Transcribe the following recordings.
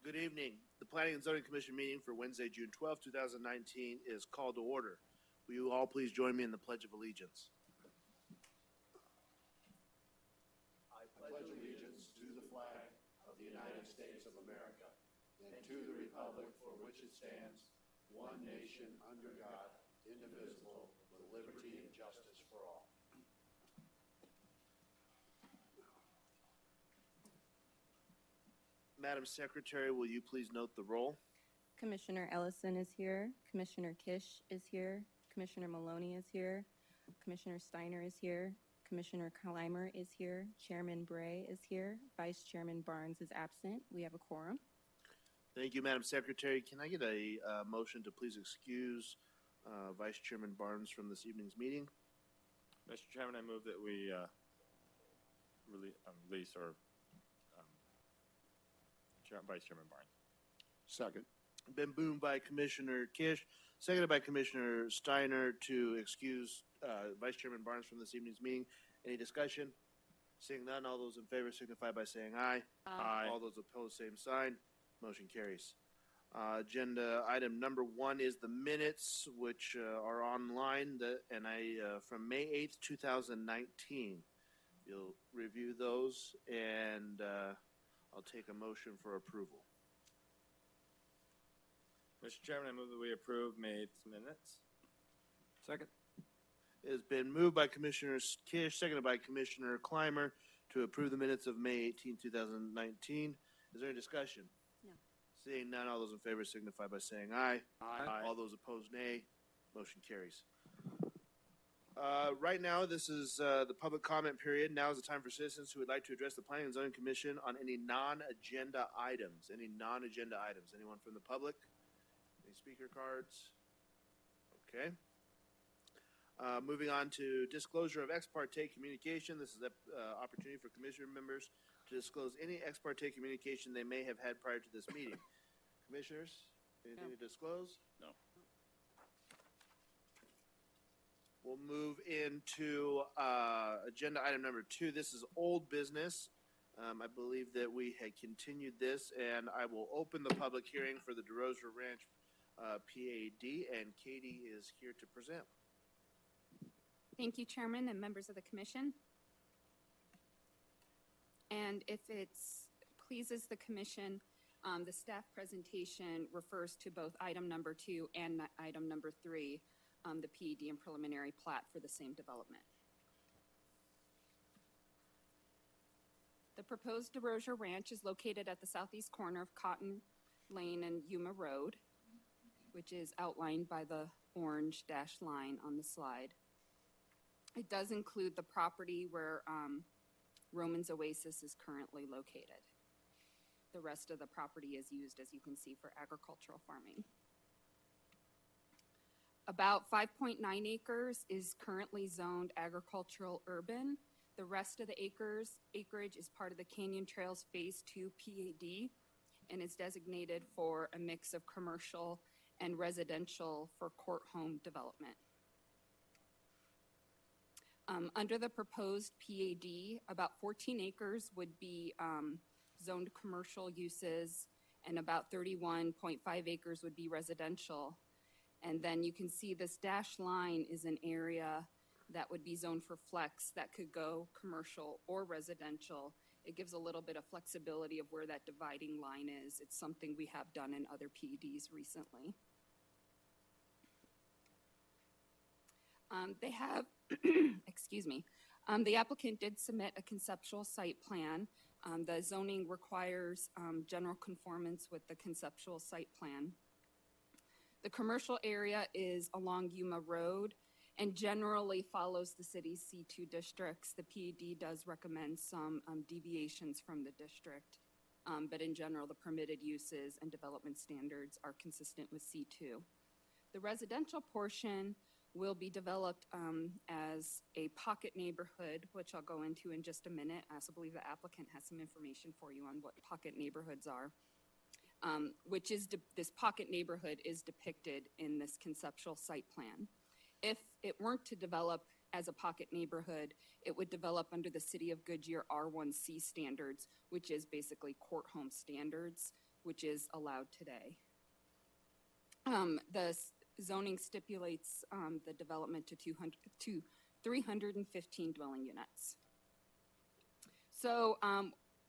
Good evening. The Planning and Zoning Commission meeting for Wednesday, June 12, 2019 is called to order. Will you all please join me in the Pledge of Allegiance? I pledge allegiance to the flag of the United States of America and to the republic for which it stands, one nation under God, indivisible, with liberty and justice for all. Madam Secretary, will you please note the roll? Commissioner Ellison is here. Commissioner Kish is here. Commissioner Maloney is here. Commissioner Steiner is here. Commissioner Clymer is here. Chairman Bray is here. Vice Chairman Barnes is absent. We have a quorum. Thank you, Madam Secretary. Can I get a motion to please excuse Vice Chairman Barnes from this evening's meeting? Mr. Chairman, I move that we release our Vice Chairman Barnes. Second. Been moved by Commissioner Kish, seconded by Commissioner Steiner to excuse Vice Chairman Barnes from this evening's meeting. Any discussion? Seeing none, all those in favor signify by saying aye. Aye. All those opposed, same sign. Motion carries. Agenda item number 1 is the minutes, which are online, from May 8th, 2019. You'll review those, and I'll take a motion for approval. Mr. Chairman, I move that we approve May 8th minutes. Second. It has been moved by Commissioner Kish, seconded by Commissioner Clymer to approve the minutes of May 18, 2019. Is there any discussion? No. Seeing none, all those in favor signify by saying aye. Aye. All those opposed, nay. Motion carries. Right now, this is the public comment period. Now is the time for citizens who would like to address the Planning and Zoning Commission on any non-agenda items. Anyone from the public? Any speaker cards? Okay. Moving on to disclosure of ex parte communication. This is an opportunity for commissioner members to disclose any ex parte communication they may have had prior to this meeting. Commissioners, anything to disclose? No. We'll move into agenda item number 2. This is old business. I believe that we had continued this, and I will open the public hearing for the DeRosier Ranch PAD, and Katie is here to present. Thank you, Chairman and members of the Commission. And if it pleases the Commission, the staff presentation refers to both item number 2 and item number 3, the PED and preliminary plat for the same development. The proposed DeRosier Ranch is located at the southeast corner of Cotton Lane and Yuma Road, which is outlined by the orange dashed line on the slide. It does include the property where Roman's Oasis is currently located. The rest of the property is used, as you can see, for agricultural farming. About 5.9 acres is currently zoned agricultural urban. The rest of the acreage is part of the Canyon Trails Phase 2 PAD and is designated for a mix of commercial and residential for court home development. Under the proposed PAD, about 14 acres would be zoned commercial uses and about 31.5 acres would be residential. And then you can see this dashed line is an area that would be zoned for flex that could go commercial or residential. It gives a little bit of flexibility of where that dividing line is. It's something we have done in other PEDs recently. They have, excuse me, the applicant did submit a conceptual site plan. The zoning requires general conformance with the conceptual site plan. The commercial area is along Yuma Road and generally follows the city's C2 districts. The PED does recommend some deviations from the district, but in general, the permitted uses and development standards are consistent with C2. The residential portion will be developed as a pocket neighborhood, which I'll go into in just a minute. I also believe the applicant has some information for you on what pocket neighborhoods are. This pocket neighborhood is depicted in this conceptual site plan. If it weren't to develop as a pocket neighborhood, it would develop under the City of Goodyear R1C standards, which is basically court home standards. which is allowed today. The zoning stipulates the development to 315 dwelling units. So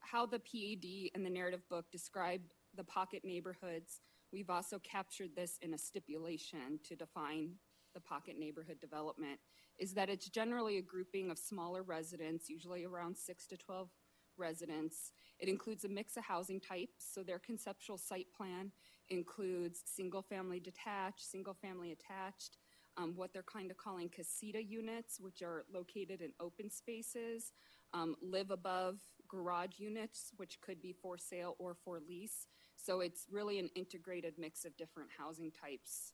how the PAD and the narrative book describe the pocket neighborhoods, we've also captured this in a stipulation to define the pocket neighborhood development, is that it's generally a grouping of smaller residents, usually around 6 to 12 residents. It includes a mix of housing types, so their conceptual site plan includes single-family detached, single-family attached, what they're kind of calling casita units, which are located in open spaces, live above garage units, which could be for sale or for lease. So it's really an integrated mix of different housing types.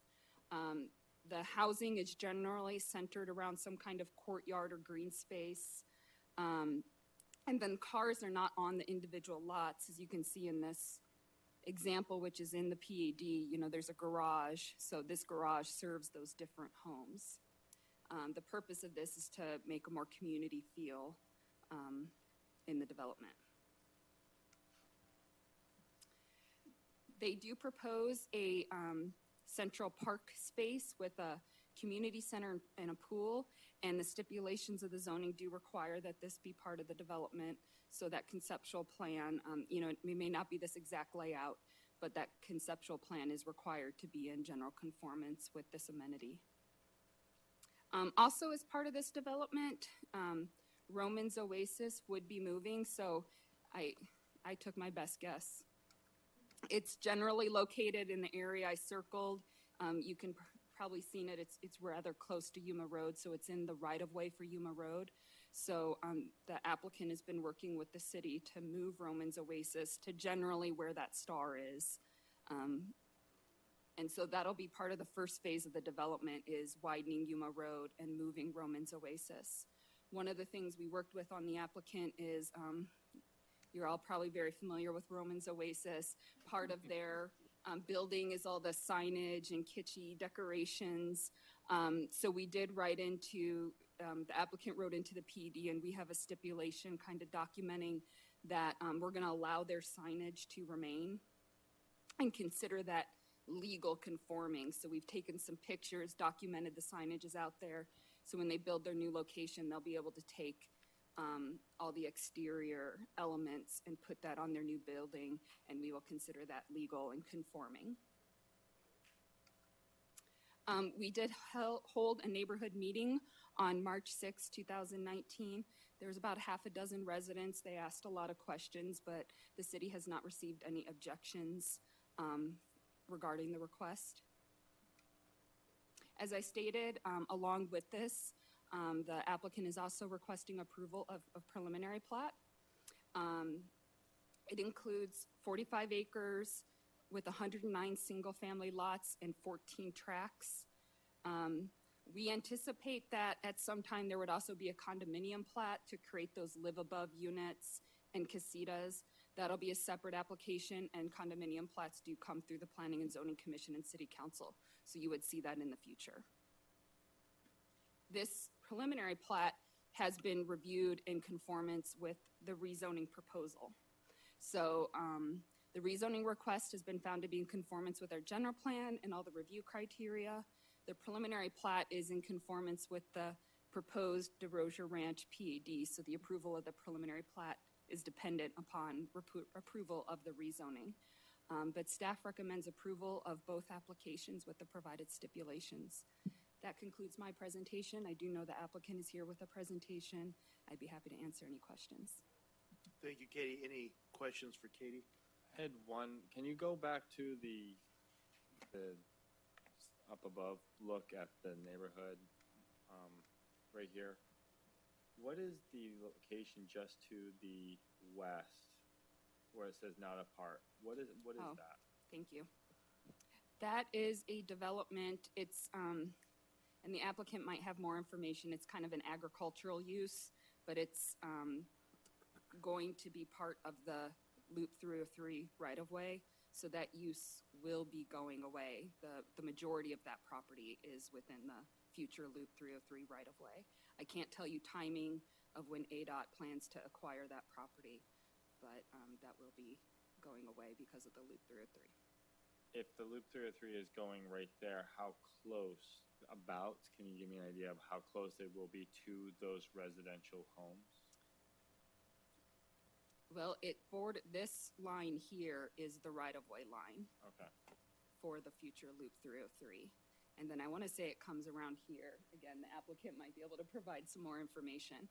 The housing is generally centered around some kind of courtyard or green space. And then cars are not on the individual lots, as you can see in this example, which is in the PAD. You know, there's a garage, so this garage serves those different homes. The purpose of this is to make a more community feel in the development. They do propose a central park space with a community center and a pool, and the stipulations of the zoning do require that this be part of the development. So that conceptual plan, you know, it may not be this exact layout, but that conceptual plan is required to be in general conformance with this amenity. Also, as part of this development, Roman's Oasis would be moving, so I took my best guess. It's generally located in the area I circled. You can probably seen it. It's rather close to Yuma Road, so it's in the right-of-way for Yuma Road. So the applicant has been working with the city to move Roman's Oasis to generally where that star is. And so that'll be part of the first phase of the development, is widening Yuma Road and moving Roman's Oasis. One of the things we worked with on the applicant is, you're all probably very familiar with Roman's Oasis. Part of their building is all the signage and kitschy decorations. So we did write into, the applicant wrote into the PED, and we have a stipulation kind of documenting that we're going to allow their signage to remain and consider that legal conforming. So we've taken some pictures, documented the signage is out there. So when they build their new location, they'll be able to take all the exterior elements and put that on their new building, and we will consider that legal and conforming. We did hold a neighborhood meeting on March 6, 2019. There was about half a dozen residents. They asked a lot of questions, but the city has not received any objections regarding the request. As I stated, along with this, the applicant is also requesting approval of preliminary plat. It includes 45 acres with 109 single-family lots and 14 tracts. We anticipate that at some time there would also be a condominium plat to create those live-above units and casitas. That'll be a separate application, and condominium plats do come through the Planning and Zoning Commission and City Council, so you would see that in the future. This preliminary plat has been reviewed in conformance with the rezoning proposal. So the rezoning request has been found to be in conformance with our general plan and all the review criteria. The preliminary plat is in conformance with the proposed DeRosier Ranch PAD, so the approval of the preliminary plat is dependent upon approval of the rezoning. But staff recommends approval of both applications with the provided stipulations. That concludes my presentation. I do know the applicant is here with a presentation. I'd be happy to answer any questions. Thank you, Katie. Any questions for Katie? I had one. Can you go back to the up above look at the neighborhood right here? What is the location just to the west where it says not apart? What is that? Thank you. That is a development. It's and the applicant might have more information. It's kind of an agricultural use, but it's going to be part of the Loop 303 right-of-way, so that use will be going away. The majority of that property is within the future Loop 303 right-of-way. I can't tell you timing of when ADOT plans to acquire that property, but that will be going away because of the Loop 303. If the Loop 303 is going right there, how close, can you give me an idea of how close it will be to those residential homes? Well, this line here is the right-of-way line Okay. for the future Loop 303. And then I want to say it comes around here. Again, the applicant might be able to provide some more information.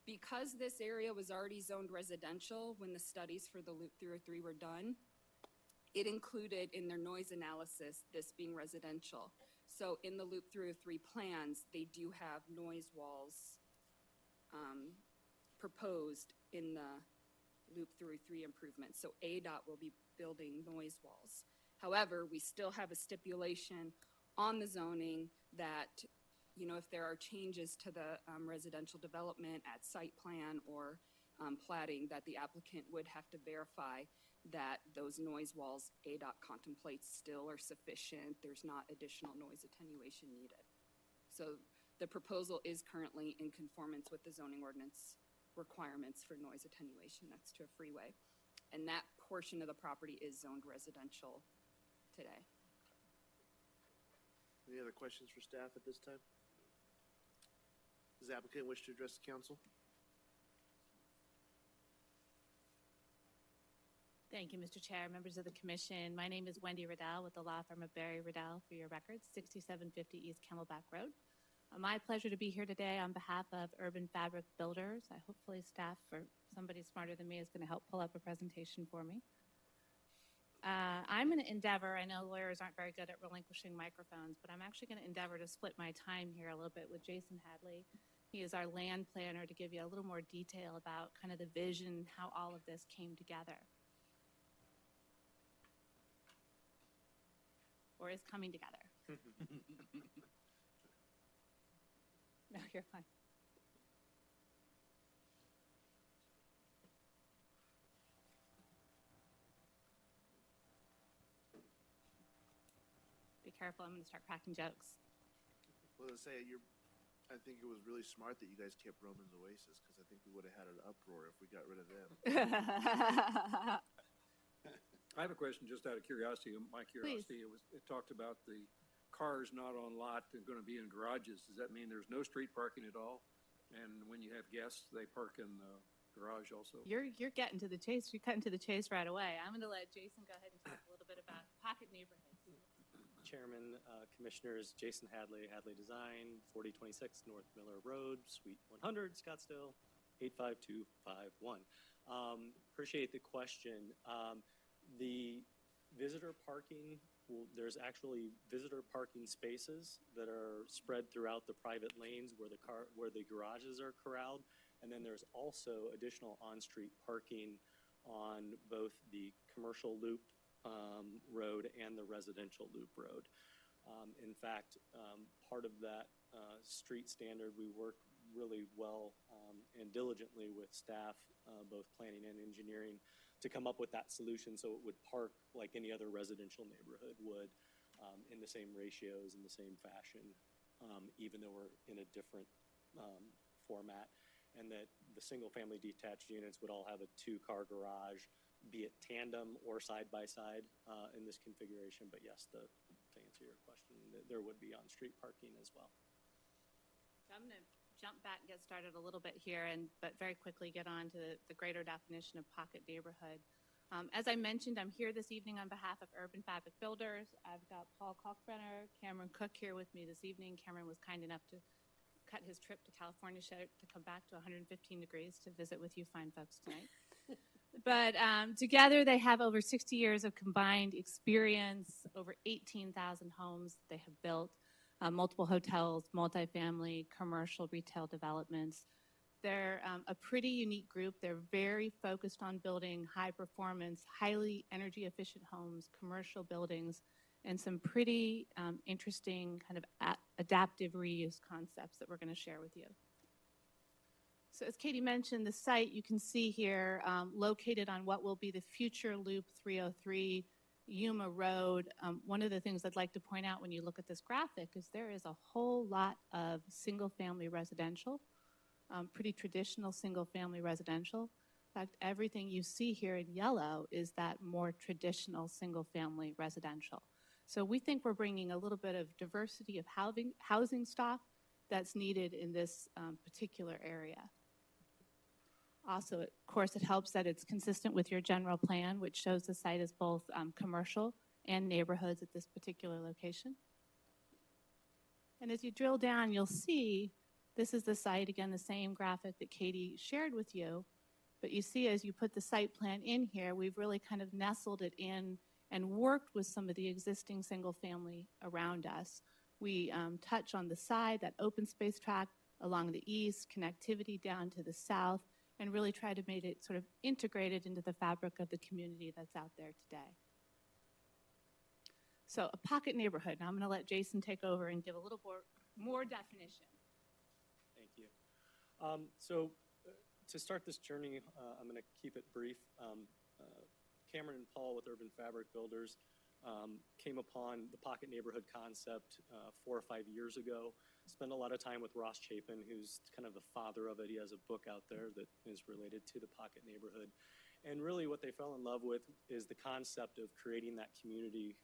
Because this area was already zoned residential when the studies for the Loop 303 were done, it included in their noise analysis this being residential. So in the Loop 303 plans, they do have noise walls proposed in the Loop 303 improvements. So ADOT will be building noise walls. However, we still have a stipulation on the zoning that, you know, if there are changes to the residential development at site plan or platting, that the applicant would have to verify that those noise walls ADOT contemplates still are sufficient. There's not additional noise attenuation needed. So the proposal is currently in conformance with the zoning ordinance requirements for noise attenuation next to a freeway. And that portion of the property is zoned residential today. Any other questions for staff at this time? Does the applicant wish to address the council? Thank you, Mr. Chair, members of the commission. My name is Wendy Riddell with the law firm of Barry Riddell, for your records, 6750 East Camelback Road. My pleasure to be here today on behalf of Urban Fabric Builders. Hopefully staff or somebody smarter than me is going to help pull up a presentation for me. I'm going to endeavor, I know lawyers aren't very good at relinquishing microphones, but I'm actually going to endeavor to split my time here a little bit with Jason Hadley. He is our land planner, to give you a little more detail about kind of the vision, how all of this came together. Or is coming together. No, you're fine. Be careful, I'm going to start cracking jokes. Well, let's say I think it was really smart that you guys kept Roman's Oasis, because I think we would have had an uproar if we got rid of them. I have a question just out of curiosity. My curiosity, it talked about the cars not on lot and going to be in garages. Does that mean there's no street parking at all? And when you have guests, they park in the garage also? You're getting to the chase. You're cutting to the chase right away. I'm going to let Jason go ahead and talk a little bit about pocket neighborhoods. Chairman, Commissioners, Jason Hadley, Hadley Design, 4026 North Miller Road, Suite 100, Scottsdale, 85251. Appreciate the question. The visitor parking, there's actually visitor parking spaces that are spread throughout the private lanes where the garages are corralled, and then there's also additional on-street parking on both the commercial loop road and the residential loop road. In fact, part of that street standard, we work really well and diligently with staff, both planning and engineering, to come up with that solution so it would park like any other residential neighborhood would, in the same ratios, in the same fashion, even though we're in a different format. And that the single-family detached units would all have a two-car garage, be it tandem or side-by-side in this configuration. But yes, to answer your question, there would be on-street parking as well. So I'm going to jump back and get started a little bit here, but very quickly get on to the greater definition of pocket neighborhood. As I mentioned, I'm here this evening on behalf of Urban Fabric Builders. I've got Paul Kalkbrenner, Cameron Cook here with me this evening. Cameron was kind enough to cut his trip to California to come back to 115 degrees to visit with you fine folks tonight. But together they have over 60 years of combined experience, over 18,000 homes they have built. Multiple hotels, multifamily, commercial retail developments. They're a pretty unique group. They're very focused on building high performance, highly energy efficient homes, commercial buildings, and some pretty interesting kind of adaptive reuse concepts that we're going to share with you. So as Katie mentioned, the site you can see here located on what will be the future Loop 303 Yuma Road. One of the things I'd like to point out when you look at this graphic is there is a whole lot of single-family residential, pretty traditional single-family residential. fact, everything you see here in yellow is that more traditional single-family residential. So we think we're bringing a little bit of diversity of housing stock that's needed in this particular area. Also, of course, it helps that it's consistent with your general plan, which shows the site as both commercial and neighborhoods at this particular location. And as you drill down, you'll see this is the site, again, the same graphic that Katie shared with you. But you see, as you put the site plan in here, we've really kind of nestled it in and worked with some of the existing single family around us. We touch on the side, that open space tract along the east, connectivity down to the south, and really try to make it sort of integrated into the fabric of the community that's out there today. So a pocket neighborhood. Now I'm going to let Jason take over and give a little more definition. Thank you. To start this journey, I'm going to keep it brief. Cameron and Paul with Urban Fabric Builders came upon the pocket neighborhood concept 4 or 5 years ago. Spent a lot of time with Ross Chapin, who's kind of the father of it. He has a book out there that is related to the pocket neighborhood. And really what they fell in love with is the concept of creating that community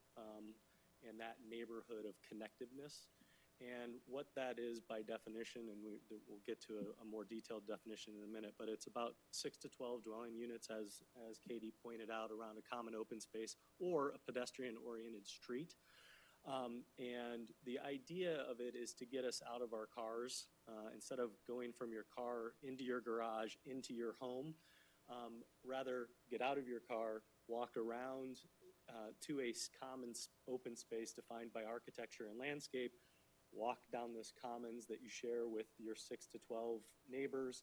and that neighborhood of connectiveness. And what that is by definition, and we'll get to a more detailed definition in a minute, but it's about 6 to 12 dwelling units, as Katie pointed out, around a common open space or a pedestrian-oriented street. And the idea of it is to get us out of our cars. Instead of going from your car into your garage, into your home, rather get out of your car, walk around to a common open space defined by architecture and landscape, walk down this commons that you share with your 6 to 12 neighbors,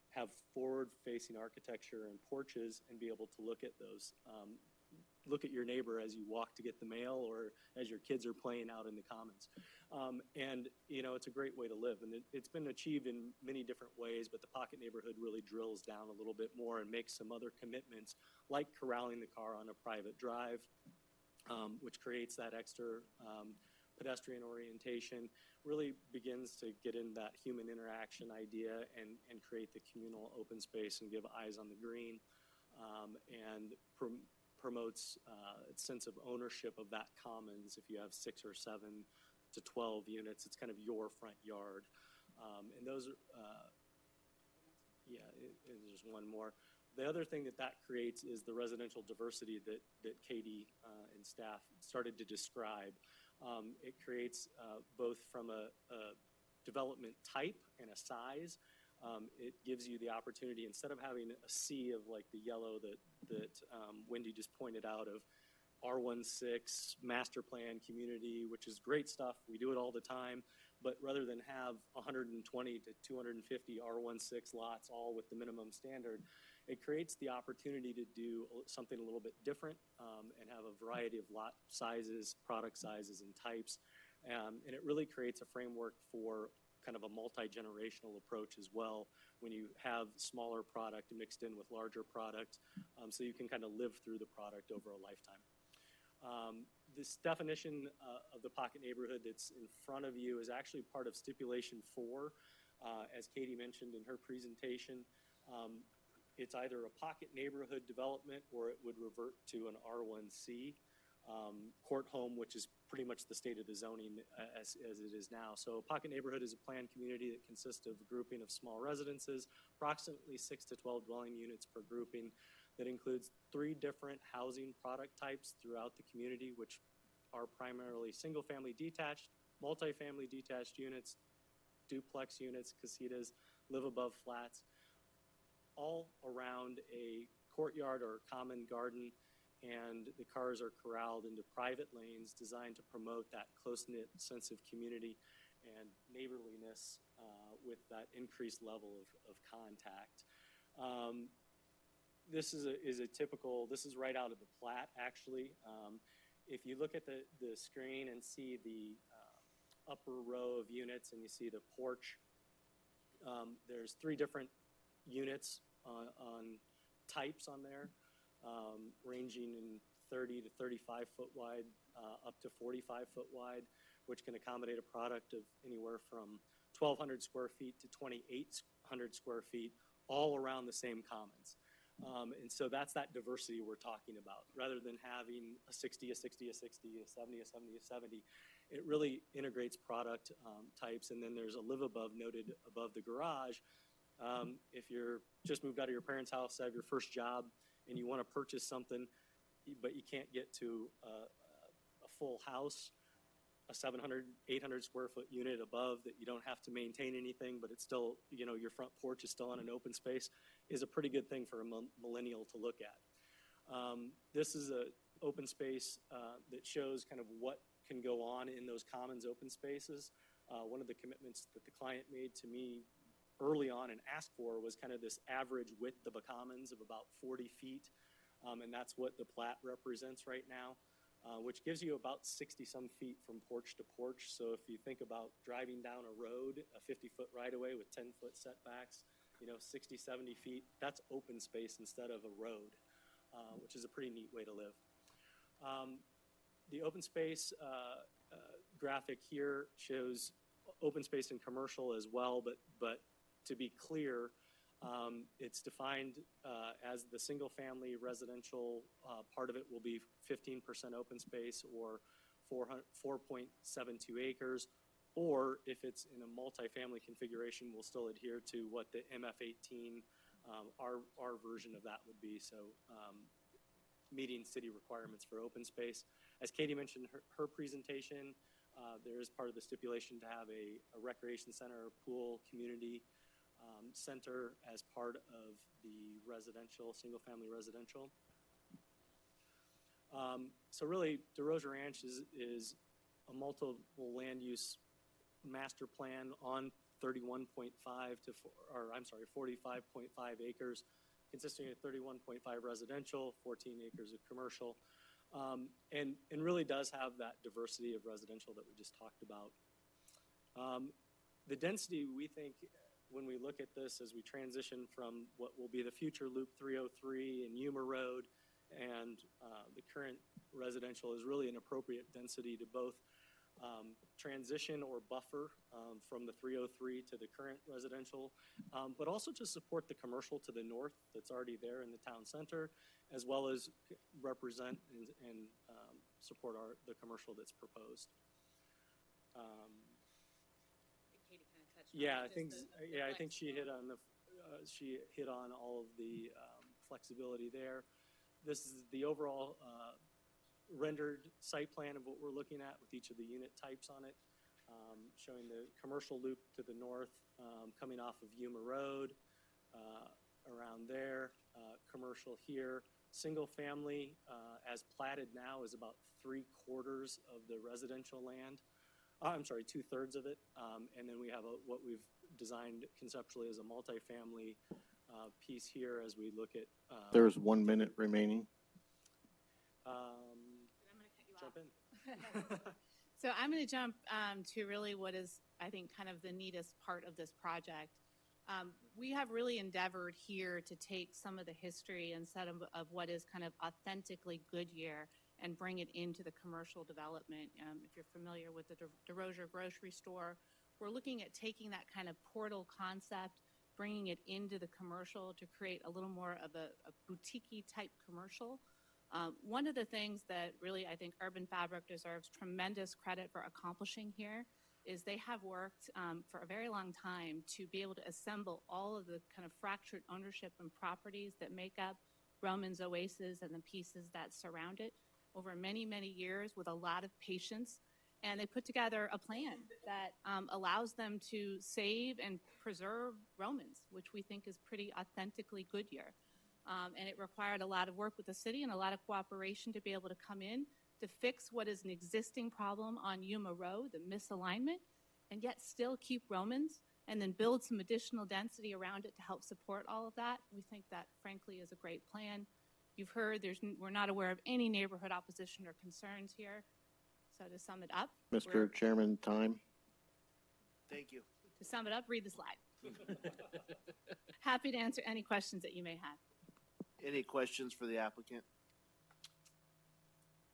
have forward-facing architecture and porches, and be able to look at those. Look at your neighbor as you walk to get the mail or as your kids are playing out in the commons. And, you know, it's a great way to live. And it's been achieved in many different ways, but the pocket neighborhood really drills down a little bit more and makes some other commitments, like corralling the car on a private drive, which creates that extra pedestrian orientation, really begins to get in that human interaction idea and create the communal open space and give eyes on the green, and promotes a sense of ownership of that commons. If you have 6 or 7 to 12 units, it's kind of your front yard. And those are, there's one more. The other thing that creates is the residential diversity that Katie and staff started to describe. It creates both from a development type and a size. It gives you the opportunity, instead of having a sea of like the yellow that Wendy just pointed out, of R16 master plan community, which is great stuff. We do it all the time. But rather than have 120 to 250 R16 lots, all with the minimum standard, it creates the opportunity to do something a little bit different and have a variety of lot sizes, product sizes, and types. And it really creates a framework for kind of a multi-generational approach as well, when you have smaller product mixed in with larger product, so you can kind of live through the product over a lifetime. This definition of the pocket neighborhood that's in front of you is actually part of Stipulation 4, as Katie mentioned in her presentation. It's either a pocket neighborhood development or it would revert to an R1C court home, which is pretty much the state of the zoning as it is now. So a pocket neighborhood is a planned community that consists of a grouping of small residences, approximately 6 to 12 dwelling units per grouping, that includes 3 different housing product types throughout the community, which are primarily single-family detached, multifamily detached units, duplex units, casitas, live-above flats, all around a courtyard or common garden, and the cars are corralled into private lanes designed to promote that close-knit sense of community and neighborliness with that increased level of contact. This is a typical, this is right out of the PLAT, actually. If you look at the screen and see the upper row of units and you see the porch, there's 3 different units on types on there, ranging in 30 to 35 foot wide, up to 45 foot wide, which can accommodate a product of anywhere from 1,200 square feet to 2,800 square feet, all around the same commons. And so that's that diversity we're talking about. Rather than having a 60, a 60, a 60, a 70, a 70, a 70, it really integrates product types. And then there's a live above noted above the garage. If you're just moved out of your parents' house, have your first job, and you want to purchase something, but you can't get to a full house, a 700, 800 square foot unit above that you don't have to maintain anything, but it's still, you know, your front porch is still on an open space, is a pretty good thing for a millennial to look at. This is an open space that shows kind of what can go on in those commons open spaces. One of the commitments that the client made to me early on and asked for was kind of this average width of a commons of about 40 feet. And that's what the PLAT represents right now. Which gives you about 60-some feet from porch to porch. So if you think about driving down a road, a 50-foot right-of-way with 10-foot setbacks, you know, 60, 70 feet, that's open space instead of a road, which is a pretty neat way to live. The open space graphic here shows open space and commercial as well, but to be clear, it's defined as the single-family residential part of it will be 15% open space or 4.72 acres, or if it's in a multifamily configuration, we'll still adhere to what the MF18, our version of that would be, so meeting city requirements for open space. As Katie mentioned her presentation, there is part of the stipulation to have a recreation center, pool, community center as part of the residential, single-family residential. So really, DeRosier Ranch is a multiple land use master plan on 31.5 to, or I'm sorry, 45.5 acres, consisting of 31.5 residential, 14 acres of commercial, and really does have that diversity of residential that we just talked about. The density, we think, when we look at this as we transition from what will be the future Loop 303 and Yuma Road and the current residential, is really an appropriate density to both transition or buffer from the 303 to the current residential, but also to support the commercial to the north that's already there in the town center, as well as represent and support the commercial that's proposed. Yeah, I think I think she hit on all of the flexibility there. This is the overall rendered site plan of what we're looking at with each of the unit types on it, showing the commercial loop to the north coming off of Yuma Road, around there, commercial here. Single family, as platted now, is about 3/4 of the residential land. I'm sorry, 2/3 of it. And then we have what we've designed conceptually as a multifamily piece here as we look at. There's 1 minute remaining. I'm going to cut you Jump off. in. So I'm going to jump to really what is, I think, kind of the neatest part of this project. We have really endeavored here to take some of the history instead of what is kind of authentically Goodyear and bring it into the commercial development. If you're familiar with the DeRosier grocery store, we're looking at taking that kind of portal concept, bringing it into the commercial to create a little more of a boutique-y type commercial. One of the things that really I think Urban Fabric deserves tremendous credit for accomplishing here is they have worked for a very long time to be able to assemble all of the kind of fractured ownership and properties that make up Roman's Oasis and the pieces that surround it over many, many years with a lot of patience. And they put together a plan that allows them to save and preserve Romans, which we think is pretty authentically Goodyear. And it required a lot of work with the city and a lot of cooperation to be able to come in to fix what is an existing problem on Yuma Road, the misalignment, and yet still keep Romans and then build some additional density around it to help support all of that. We think that, frankly, is a great plan. You've heard we're not aware of any neighborhood opposition or concerns here. So to sum it up. Mr. Chairman, time. Thank you. To sum it up, read the slide. Happy to answer any questions that you may have. Any questions for the applicant?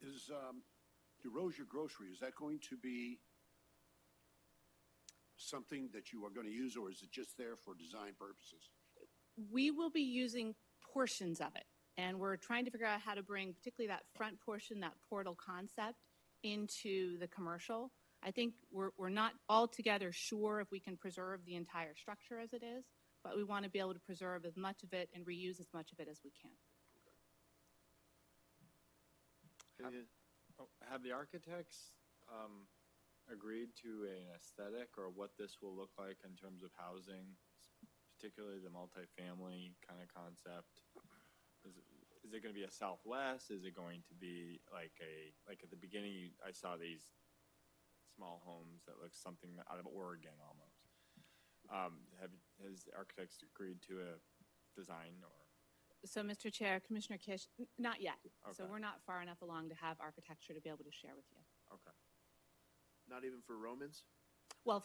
Is DeRosier Grocery, is that going to be something that you are going to use, or is it just there for design purposes? We will be using portions of it. And we're trying to figure out how to bring particularly that front portion, that portal concept, into the commercial. I think we're not altogether sure if we can preserve the entire structure as it is, but we want to be able to preserve as much of it and reuse as much of it as we can. Have the architects agreed to an aesthetic or what this will look like in terms of housing, particularly the multifamily kind of concept? Is it going to be a southwest? Is it going to be like at the beginning, I saw these small homes that look something out of Oregon almost. Has the architects agreed to a design or? So, Mr. Chair, Commissioner Kish, not yet. Okay. So we're not far enough along to have architecture to be able to share with you. Okay. Not even for Romans? Well,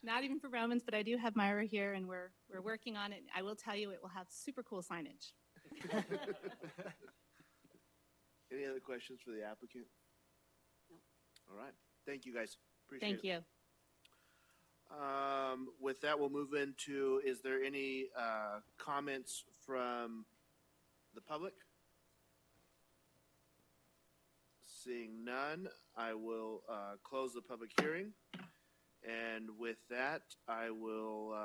not even for Romans, but I do have Myra here, and we're working on it. I will tell you, it will have super cool signage. Any other questions for the applicant? No. All right. Thank you, guys. Appreciate it. Thank you. With that, we'll move into, is there any comments from the public? Seeing none, I will close the public hearing. And with that, I will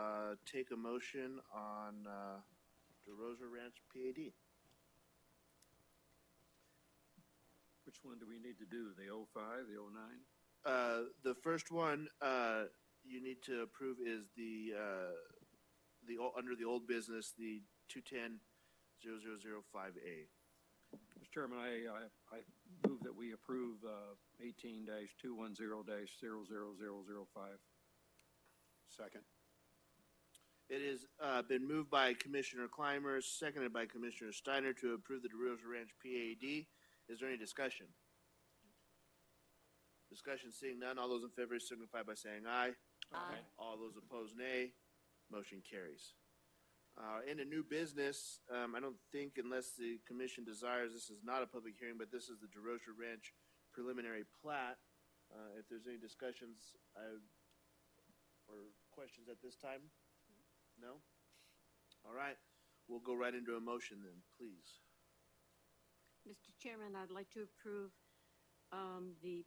take a motion on DeRosier Ranch PAD. Which one do we need to do? The 05, the 09? The first one you need to approve is the under the old business, the 210-0005A. Mr. Chairman, I move that we approve 18-210-00005. Second. It has been moved by Commissioner Clymer, seconded by Commissioner Steiner to approve the DeRosier Ranch PAD. Is there any discussion? Discussion seeing none. All those in favor signify by saying aye. Aye. All those opposed, nay. Motion carries. In a new business, I don't think unless the commission desires, this is not a public hearing, but this is the DeRosier Ranch preliminary plat. If there's any discussions or questions at this time? No? All right. We'll go right into a motion then, please. Mr. Chairman, I'd like to approve the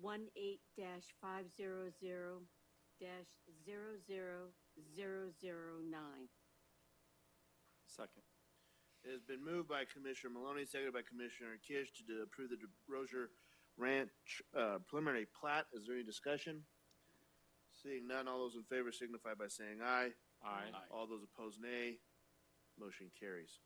18-500-00009. Second. It has been moved by Commissioner Maloney, seconded by Commissioner Kish to approve the DeRosier Ranch preliminary plat. Is there any discussion? Seeing none, all those in favor signify by saying aye. Aye. All those opposed, nay. Motion carries.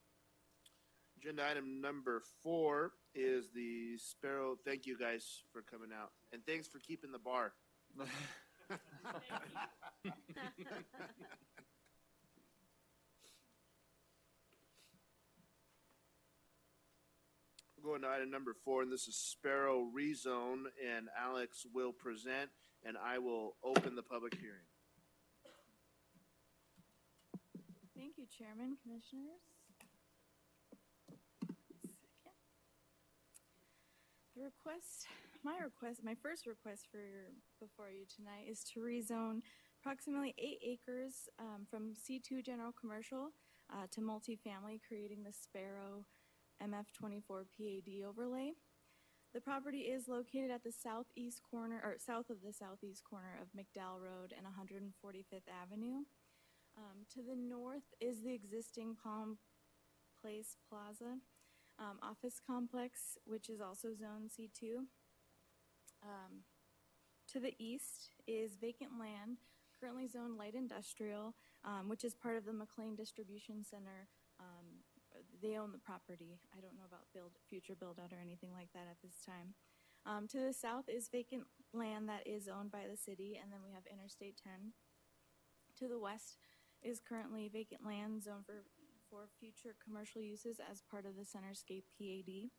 Agenda item number 4 is the SPARROW. Thank you guys for coming out, and thanks for keeping the bar. Going to item number 4, and this is SPARROW REZONE, and Alex will present, and I will open the public hearing. Thank you, Chairman, Commissioners. My first request before you tonight is to rezone approximately 8 acres from C2 general commercial to multifamily, creating the SPARROW MF24 PAD overlay. The property is located at the south of the southeast corner of McDowell Road and 145th Avenue. To the north is the existing Palm Place Plaza office complex, which is also zone C2. To the east is vacant land, currently zoned light industrial, which is part of the McLean Distribution Center. They own the property. I don't know about future build out or anything like that at this time. To the south is vacant land that is owned by the city, and then we have Interstate 10. To the west is currently vacant land zoned for future commercial uses as part of the Centerscape PAD.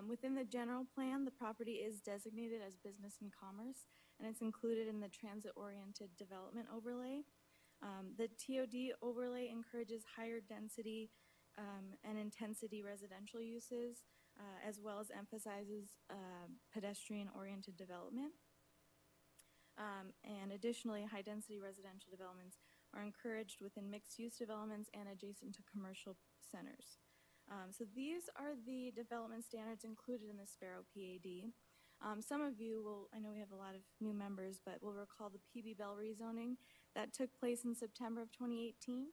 Within the general plan, the property is designated as business and commerce, and it's included in the transit-oriented development overlay. The TOD overlay encourages higher density and intensity residential uses, as well as emphasizes pedestrian-oriented development. And additionally, high-density residential developments are encouraged within mixed-use developments and adjacent to commercial centers. So these are the development standards included in the SPARROW PAD. Some of you will, I know we have a lot of new members, but will recall the PB Bell rezoning that took place in September of 2018.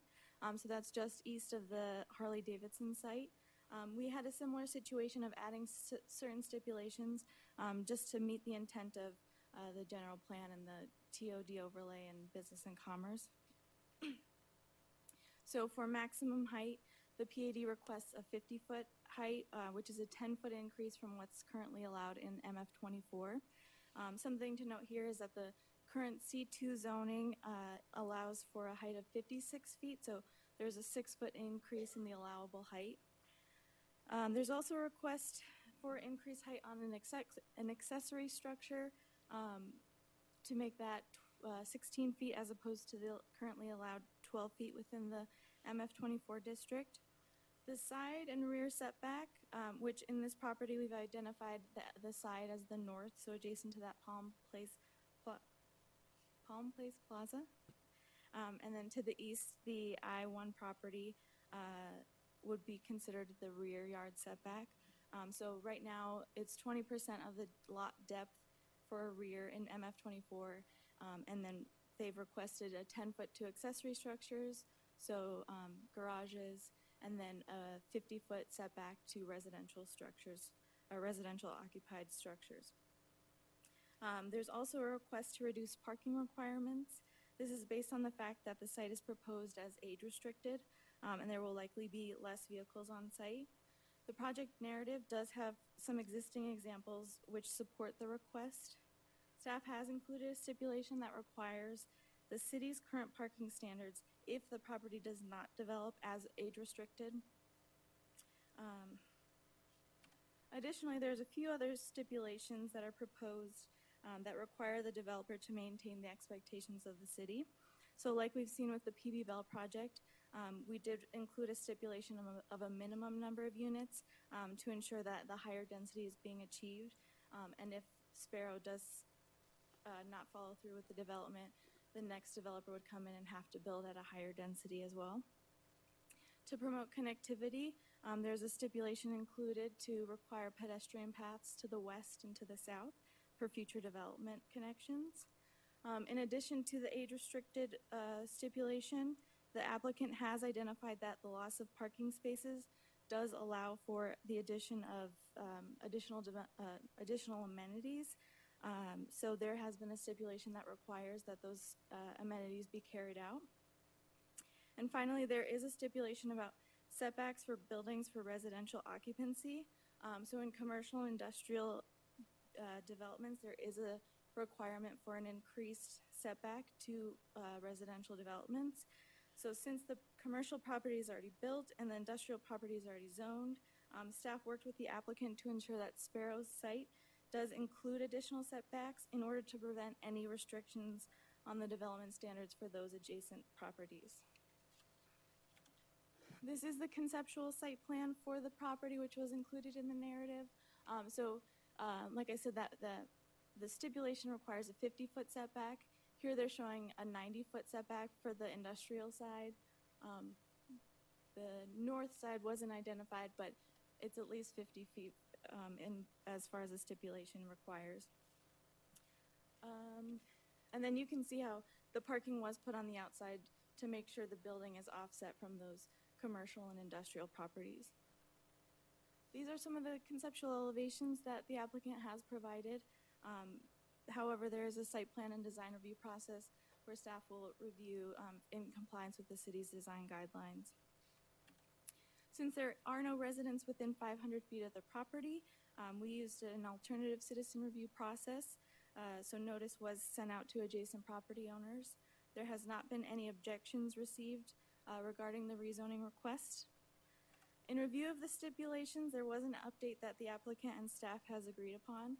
So that's just east of the Harley-Davidson site. We had a similar situation of adding certain stipulations just to meet the intent of the general plan and the TOD overlay and business and commerce. So for maximum height, the PAD requests a 50-foot height, which is a 10-foot increase from what's currently allowed in MF24. Something to note here is that the current C2 zoning allows for a height of 56 feet, so there's a 6-foot increase in the allowable height. There's also a request for increased height on an accessory structure to make that 16 feet as opposed to the currently allowed 12 feet within the MF24 district. The side and rear setback, which in this property we've identified the side as the north, so adjacent to that Palm Place Plaza. And then to the east, the I-1 property would be considered the rear yard setback. So right now it's 20% of the lot depth for a rear in MF24, and then they've requested a 10-foot to accessory structures, so garages, and then a 50-foot setback to residential structures, residential occupied structures. There's also a request to reduce parking requirements. This is based on the fact that the site is proposed as age restricted, and there will likely be less vehicles on site. The project narrative does have some existing examples which support the request. Staff has included a stipulation that requires the city's current parking standards if the property does not develop as age restricted. Additionally, there's a few other stipulations that are proposed that require the developer to maintain the expectations of the city. So like we've seen with the PB Bell project, we did include a stipulation of a minimum number of units to ensure that the higher density is being achieved. And if SPARROW does not follow through with the development, the next developer would come in and have to build at a higher density as well. To promote connectivity, there's a stipulation included to require pedestrian paths to the west and to the south for future development connections. In addition to the age-restricted stipulation, the applicant has identified that the loss of parking spaces does allow for the addition of additional amenities. So there has been a stipulation that requires that those amenities be carried out. And finally, there is a stipulation about setbacks for buildings for residential occupancy. So in commercial and industrial developments, there is a requirement for an increased setback to residential developments. So since the commercial property is already built and the industrial property is already zoned, staff worked with the applicant to ensure that SPARROW's site does include additional setbacks in order to prevent any restrictions on the development standards for those adjacent properties. This is the conceptual site plan for the property, which was included in the narrative. Like I said, that the stipulation requires a 50-foot setback. Here they're showing a 90-foot setback for the industrial side. The north side wasn't identified, but it's at least 50 feet as far as the stipulation requires. And then you can see how the parking was put on the outside to make sure the building is offset from those commercial and industrial properties. These are some of the conceptual elevations that the applicant has provided. However, there is a site plan and design review process where staff will review in compliance with the city's design guidelines. Since there are no residents within 500 feet of the property, we used an alternative citizen review process. So notice was sent out to adjacent property owners. There has not been any objections received regarding the rezoning request. In review of the stipulations, there was an update that the applicant and staff has agreed upon.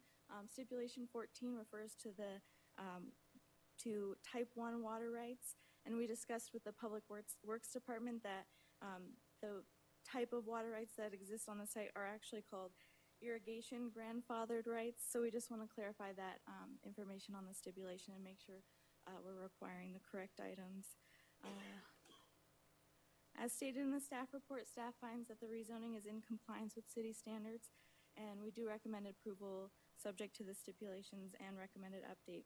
Stipulation 14 refers to the to type 1 water rights, and we discussed with the Public Works Department that the type of water rights that exist on the site are actually called irrigation grandfathered rights. So we just want to clarify that information on the stipulation and make sure we're requiring the correct items. As stated in the staff report, staff finds that the rezoning is in compliance with city standards, and we do recommend approval subject to the stipulations and recommended update.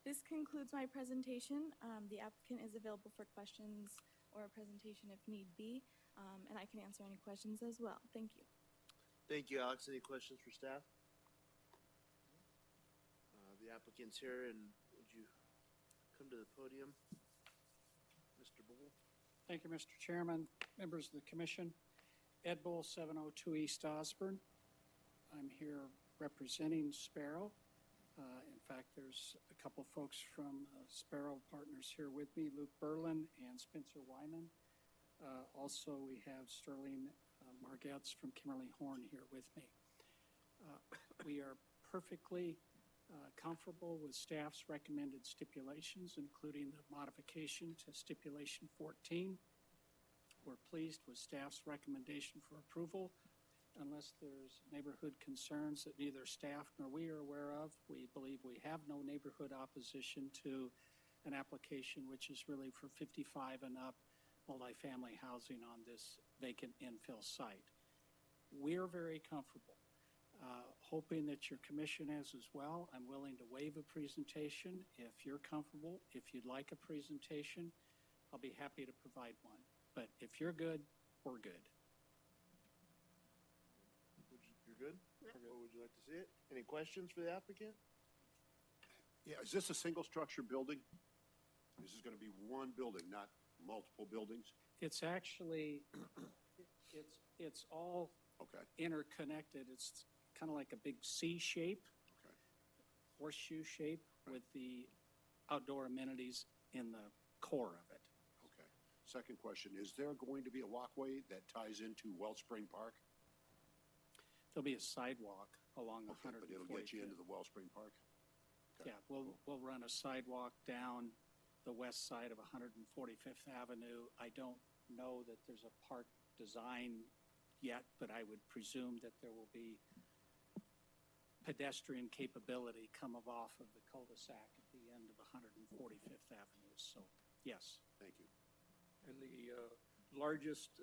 This concludes my presentation. The applicant is available for questions or a presentation if need be, and I can answer any questions as well. Thank you. Thank you, Alex. Any questions for staff? The applicant's here, and would you come to the podium, Mr. Bull? Thank you, Mr. Chairman, members of the commission. Ed Bull, 702 East Osborne. I'm here representing SPARROW. In fact, there's a couple folks from SPARROW Partners here with me, Luke Berlin and Spencer Wyman. Also, we have Sterling Margetts from Kimberly Horn here with me. We are perfectly comfortable with staff's recommended stipulations, including the modification to stipulation 14. We're pleased with staff's recommendation for approval. Unless there's neighborhood concerns that neither staff nor we are aware of, we believe we have no neighborhood opposition to an application which is really for 55 and up multifamily housing on this vacant infill site. We're very comfortable. Hoping that your commission is as well. I'm willing to waive a presentation if you're comfortable. If you'd like a presentation, I'll be happy to provide one. But if you're good, we're good. You're good? What would you like to see it? Any questions for the applicant? Yeah, is this a single structure building? This is going to be one building, not multiple buildings? It's actually, it's all Okay. interconnected. It's kind of like a big C shape, Okay. horseshoe shape with the outdoor amenities in the core of it. Okay. Second question, is there going to be a walkway that ties into Wellspring Park? There'll be a sidewalk along Okay, but it'll get you into the Wellspring Park? Okay. Yeah, we'll run a sidewalk down the west side of 145th Avenue. I don't know that there's a park design yet, but I would presume that there will be pedestrian capability coming off of the cul-de-sac at the end of 145th Avenue. So, yes. Thank you. And the largest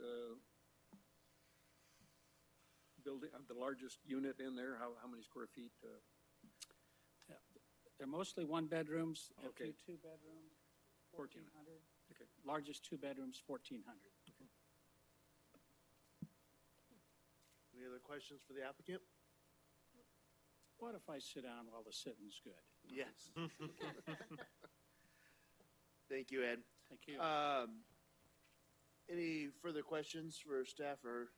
building, the largest unit in there, how many square feet? They're mostly one bedrooms, a Okay. few two bedrooms, 1,400. Okay. Largest two bedrooms, 1,400. Any other questions for the applicant? What if I sit down while the sitting's good? Yes. Thank you, Ed. Thank you. Any further questions for staff or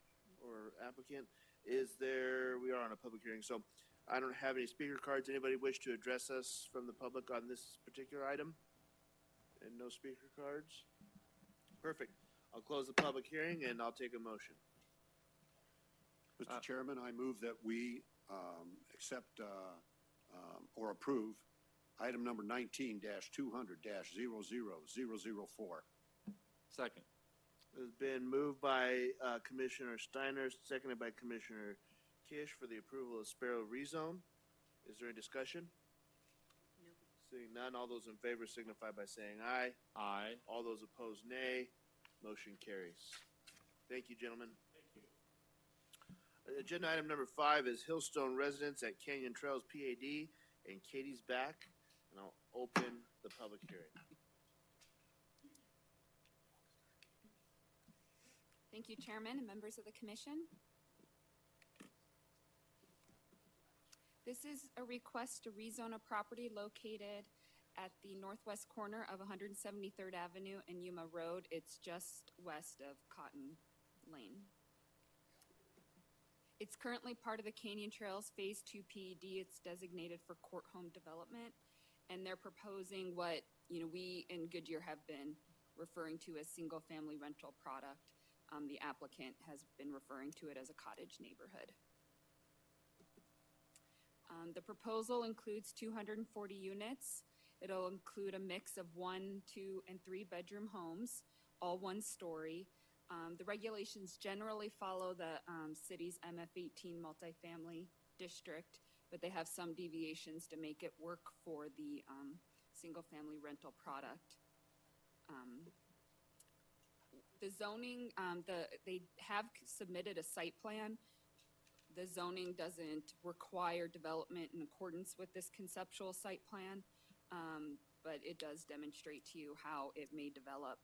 applicant? We are on a public hearing, so I don't have any speaker cards. Anybody wish to address us from the public on this particular item? And no speaker cards? Perfect. I'll close the public hearing and I'll take a motion. Mr. Chairman, I move that we accept or approve item number 19-200-00004. Second. It's been moved by Commissioner Steiner, seconded by Commissioner Kish for the approval of SPARROW rezone. Is there any discussion? No. Seeing none, all those in favor signify by saying aye. Aye. All those opposed, nay. Motion carries. Thank you, gentlemen. Agenda item number 5 is Hillstone Residence at Canyon Trails PAD, and Katie's back, and I'll open the public hearing. Thank you, Chairman and members of the commission. This is a request to rezone a property located at the northwest corner of 173rd Avenue and Yuma Road. It's just west of Cotton Lane. It's currently part of the Canyon Trails Phase 2 PED. It's designated for court home development, and they're proposing what we in Goodyear have been referring to as single-family rental product. The applicant has been referring to it as a cottage neighborhood. The proposal includes 240 units. It'll include a mix of 1, 2, and 3 bedroom homes, all one story. The regulations generally follow the city's MF18 multifamily district, but they have some deviations to make it work for the single-family rental product. The zoning, they have submitted a site plan. The zoning doesn't require development in accordance with this conceptual site plan, but it does demonstrate to you how it may develop.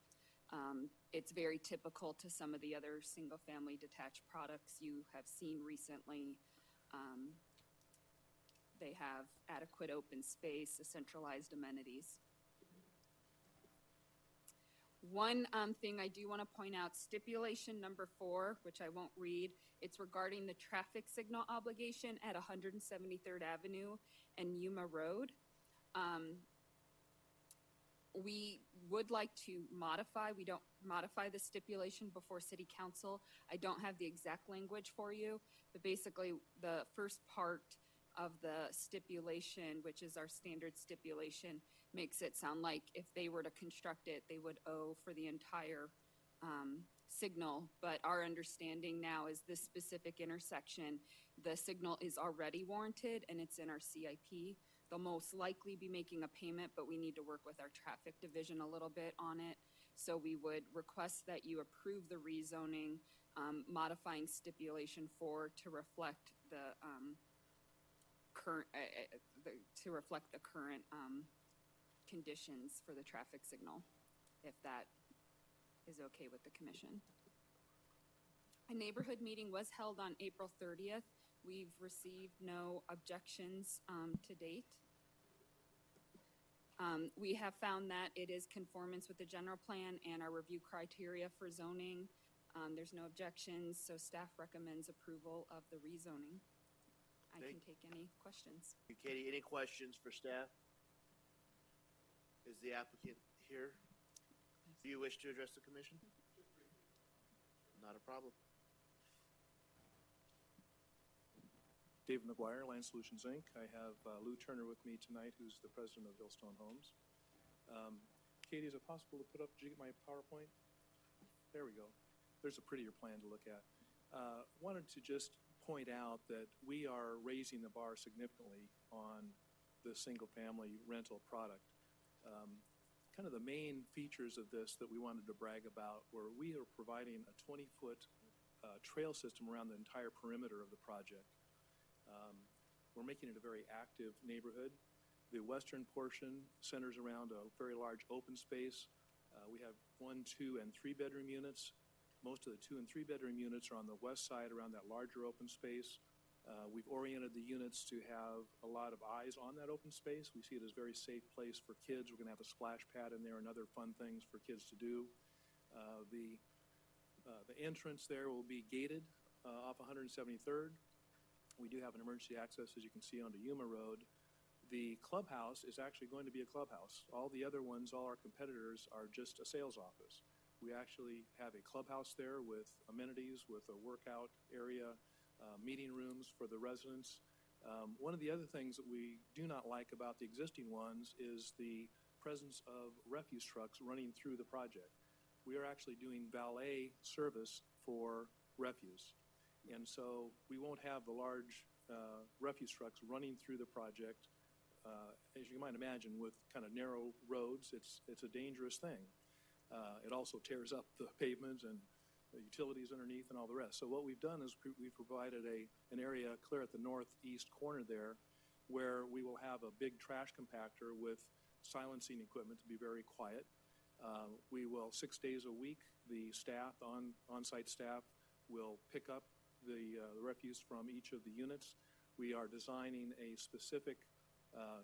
It's very typical to some of the other single-family detached products you have seen recently. They have adequate open space, centralized amenities. One thing I do want to point out, stipulation number 4, which I won't read, it's regarding the traffic signal obligation at 173rd Avenue and Yuma Road. We would like to modify, we don't modify the stipulation before City Council. I don't have the exact language for you, but basically the first part of the stipulation, which is our standard stipulation, makes it sound like if they were to construct it, they would owe for the entire signal. But our understanding now is this specific intersection, the signal is already warranted and it's in our CIP. They'll most likely be making a payment, but we need to work with our traffic division a little bit on it. So we would request that you approve the rezoning, modifying stipulation 4 to reflect the current conditions for the traffic signal, if that is okay with the commission. A neighborhood meeting was held on April 30th. We've received no objections to date. We have found that it is conformance with the general plan and our review criteria for zoning. There's no objections, so staff recommends approval of the rezoning. I can take any questions. Katie, any questions for staff? Is the applicant here? Do you wish to address the commission? Not a problem. David McGuire, Land Solutions, Inc. I have Lou Turner with me tonight, who's the president of Hillstone Homes. Katie, is it possible to put up, did you get my PowerPoint? There we go. There's a prettier plan to look at. Wanted to just point out that we are raising the bar significantly on the single-family rental product. Kind of the main features of this that we wanted to brag about were we are providing a 20-foot trail system around the entire perimeter of the project. We're making it a very active neighborhood. The western portion centers around a very large open space. We have 1, 2, and 3 bedroom units. Most of the 2 and 3 bedroom units are on the west side around that larger open space. We've oriented the units to have a lot of eyes on that open space. We see it as a very safe place for kids. We're going to have a splash pad in there and other fun things for kids to do. The entrance there will be gated off 173rd. We do have an emergency access, as you can see, onto Yuma Road. The clubhouse is actually going to be a clubhouse. All the other ones, all our competitors, are just a sales office. We actually have a clubhouse there with amenities, with a workout area, meeting rooms for the residents. One of the other things that we do not like about the existing ones is the presence of refuse trucks running through the project. We are actually doing valet service for refuse. And so we won't have the large refuse trucks running through the project. As you might imagine, with kind of narrow roads, it's a dangerous thing. It also tears up the pavements and the utilities underneath and all the rest. So what we've done is we've provided an area clear at the northeast corner there where we will have a big trash compactor with silencing equipment to be very quiet. We will, 6 days a week, the staff, on-site staff, will pick up the refuse from each of the units. We are designing a specific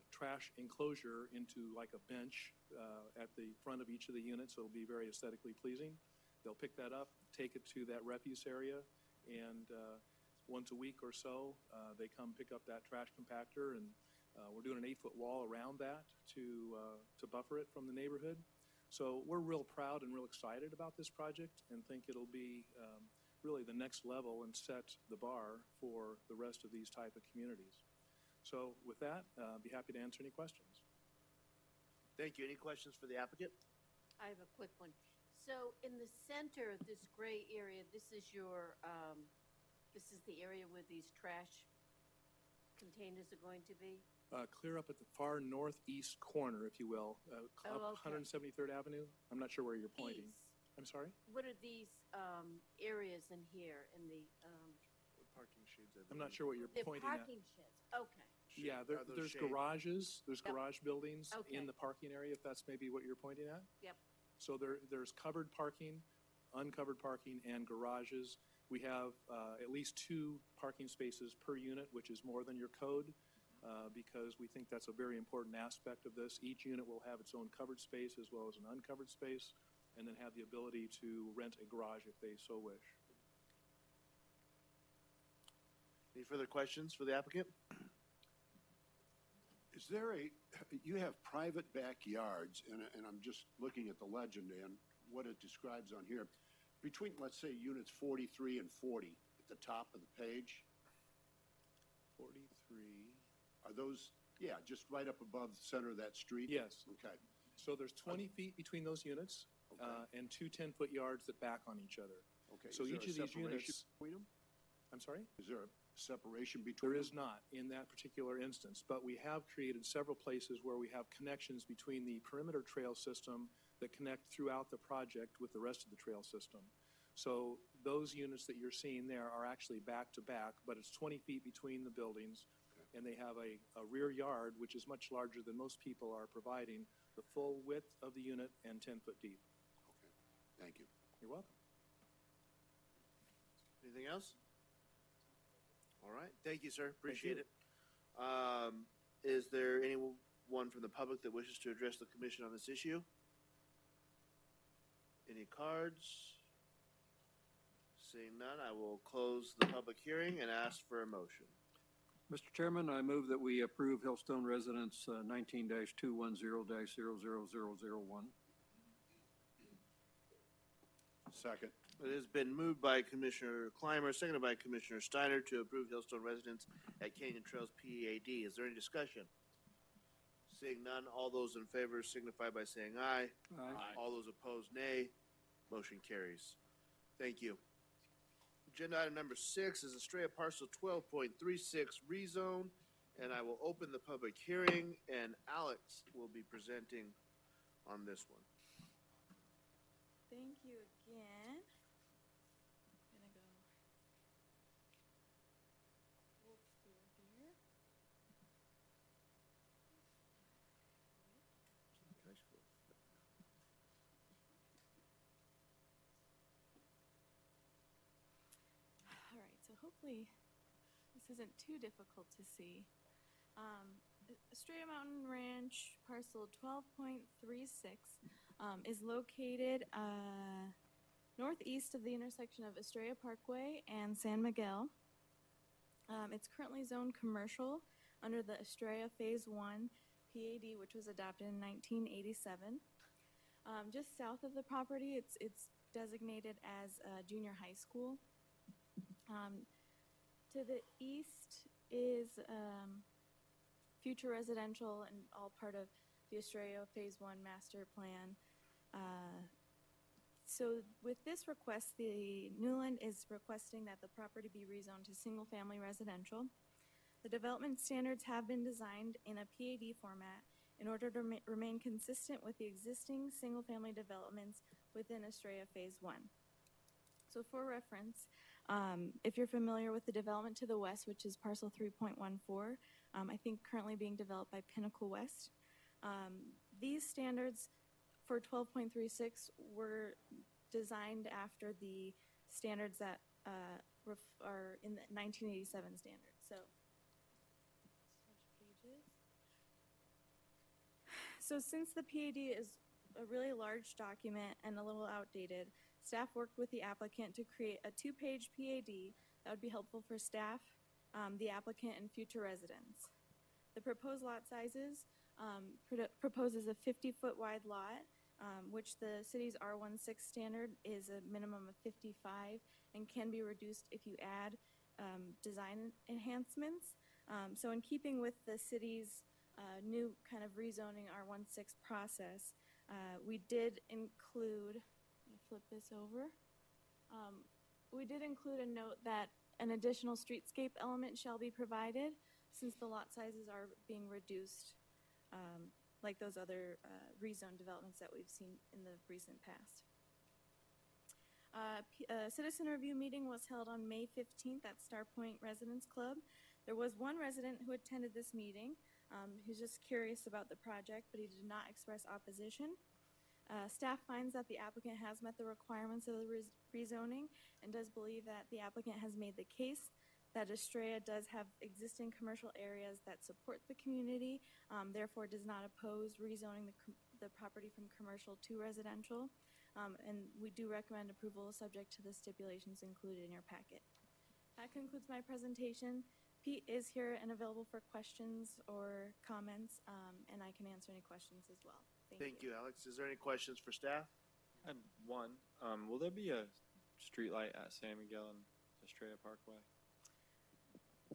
trash enclosure into like a bench at the front of each of the units, so it'll be very aesthetically pleasing. They'll pick that up, take it to that refuse area, and once a week or so, they come pick up that trash compactor, and we're doing an 8-foot wall around that to buffer it from the neighborhood. So we're real proud and real excited about this project and think it'll be really the next level and set the bar for the rest of these type of communities. So with that, I'd be happy to answer any questions. Thank you. Any questions for the applicant? I have a quick one. So in the center of this gray area, this is your, this is the area where these trash containers are going to be? Clear up at the far northeast corner, if you will, up Oh, okay. 173rd Avenue. I'm not sure where you're pointing. These, I'm sorry? what are these areas in here in the, Parking shades. I'm not sure what you're they're pointing at. parking sheds? Okay. Yeah, Are those there's shades? garages, there's Yep. garage buildings Okay. in the parking area, if that's maybe what you're pointing at. Yep. So there's covered parking, uncovered parking, and garages. We have at least 2 parking spaces per unit, which is more than your code, because we think that's a very important aspect of this. Each unit will have its own covered space as well as an uncovered space, and then have the ability to rent a garage if they so wish. Any further questions for the applicant? Is there you have private backyards, and I'm just looking at the legend and what it describes on here. Between, let's say, units 43 and 40 at the top of the page, 43. are those, yeah, just right up above the center of that street? Yes. Okay. So there's 20 feet between those units, Okay. and 2 10-foot yards that back on each other. Okay. So Is there each a of these separation units, between them? I'm sorry? Is there a separation between There them? is not in that particular instance, but we have created several places where we have connections between the perimeter trail system that connect throughout the project with the rest of the trail system. So those units that you're seeing there are actually back to back, but it's 20 feet between the buildings, and they have a rear yard, which is much larger than most people are providing, the full width of the unit and 10-foot deep. Okay. Thank you. You're welcome. Anything else? All right. Thank you, sir. Appreciate you. it. Is there anyone from the public that wishes to address the commission on this issue? Any cards? Seeing none, I will close the public hearing and ask for a motion. Mr. Chairman, I move that we approve Hillstone Residence 19-210-00001. Second. It has been moved by Commissioner Clymer, seconded by Commissioner Steiner to approve Hillstone Residence at Canyon Trails PAD. Is there any discussion? Seeing none, all those in favor signify by saying aye. Aye. All those opposed, nay. Motion carries. Thank you. Agenda item number 6 is Estrella Parcel 12.36 rezone, and I will open the public hearing, and Alex will be presenting on this one. Thank you again. Gonna go walk through here. All right, so hopefully this isn't too difficult to see. Estrella Mountain Ranch parcel 12.36 is located northeast of the intersection of Estrella Parkway and San Miguel. It's currently zoned commercial under the Estrella Phase 1 PAD, which was adopted in 1987. Just south of the property, it's designated as a junior high school. To the east is future residential and all part of the Estrella Phase 1 master plan. So with this request, the Newland is requesting that the property be rezoned to single-family residential. The development standards have been designed in a PAD format in order to remain consistent with the existing single-family developments within Estrella Phase 1. So for reference, if you're familiar with the development to the west, which is parcel 3.14, I think currently being developed by Pinnacle West, these standards for 12.36 were designed after the standards that are in the 1987 standards. So, switch pages. So since the PAD is a really large document and a little outdated, staff worked with the applicant to create a 2-page PAD that would be helpful for staff, the applicant, and future residents. The proposed lot sizes proposes a 50-foot wide lot, which the city's R16 standard is a minimum of 55 and can be reduced if you add design enhancements. So in keeping with the city's new kind of rezoning R16 process, we did include, let me flip this over. We did include a note that an additional streetscape element shall be provided, since the lot sizes are being reduced, like those other rezone developments that we've seen in the recent past. A citizen review meeting was held on May 15th at Star Point Residence Club. There was one resident who attended this meeting. Who's just curious about the project, but he did not express opposition. Staff finds that the applicant has met the requirements of the rezoning and does believe that the applicant has made the case that Estrella does have existing commercial areas that support the community, therefore does not oppose rezoning the property from commercial to residential. And we do recommend approval subject to the stipulations included in your packet. That concludes my presentation. Pete is here and available for questions or comments, and I can answer any questions as well. Thank you, Alex. Is there any questions for staff? I have one. Will there be a street light at San Miguel and Estrella Parkway?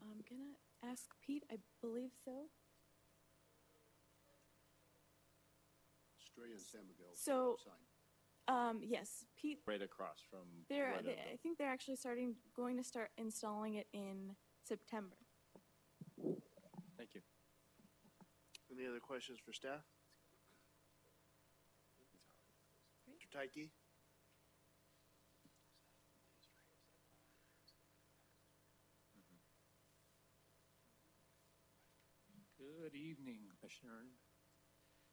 I'm gonna ask Pete. I believe so. Estrella and San Miguel. So, sign. yes, Pete. Right across from. I think they're actually going to start installing it in September. Thank you. Any other questions for staff? Mr. Tyke? Good evening, Commissioner.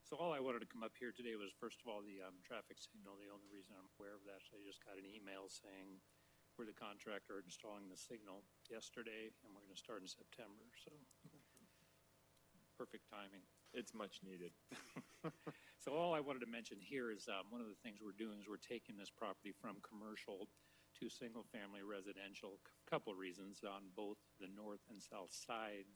So all I wanted to come up here today was, first of all, the traffic signal. The only reason I'm aware of that is I just got an email saying we're the contractor installing the signal yesterday, and we're going to start in September. So perfect timing. It's much needed. So all I wanted to mention here is one of the things we're doing is we're taking this property from commercial to single-family residential. A couple of reasons. On both the north and south side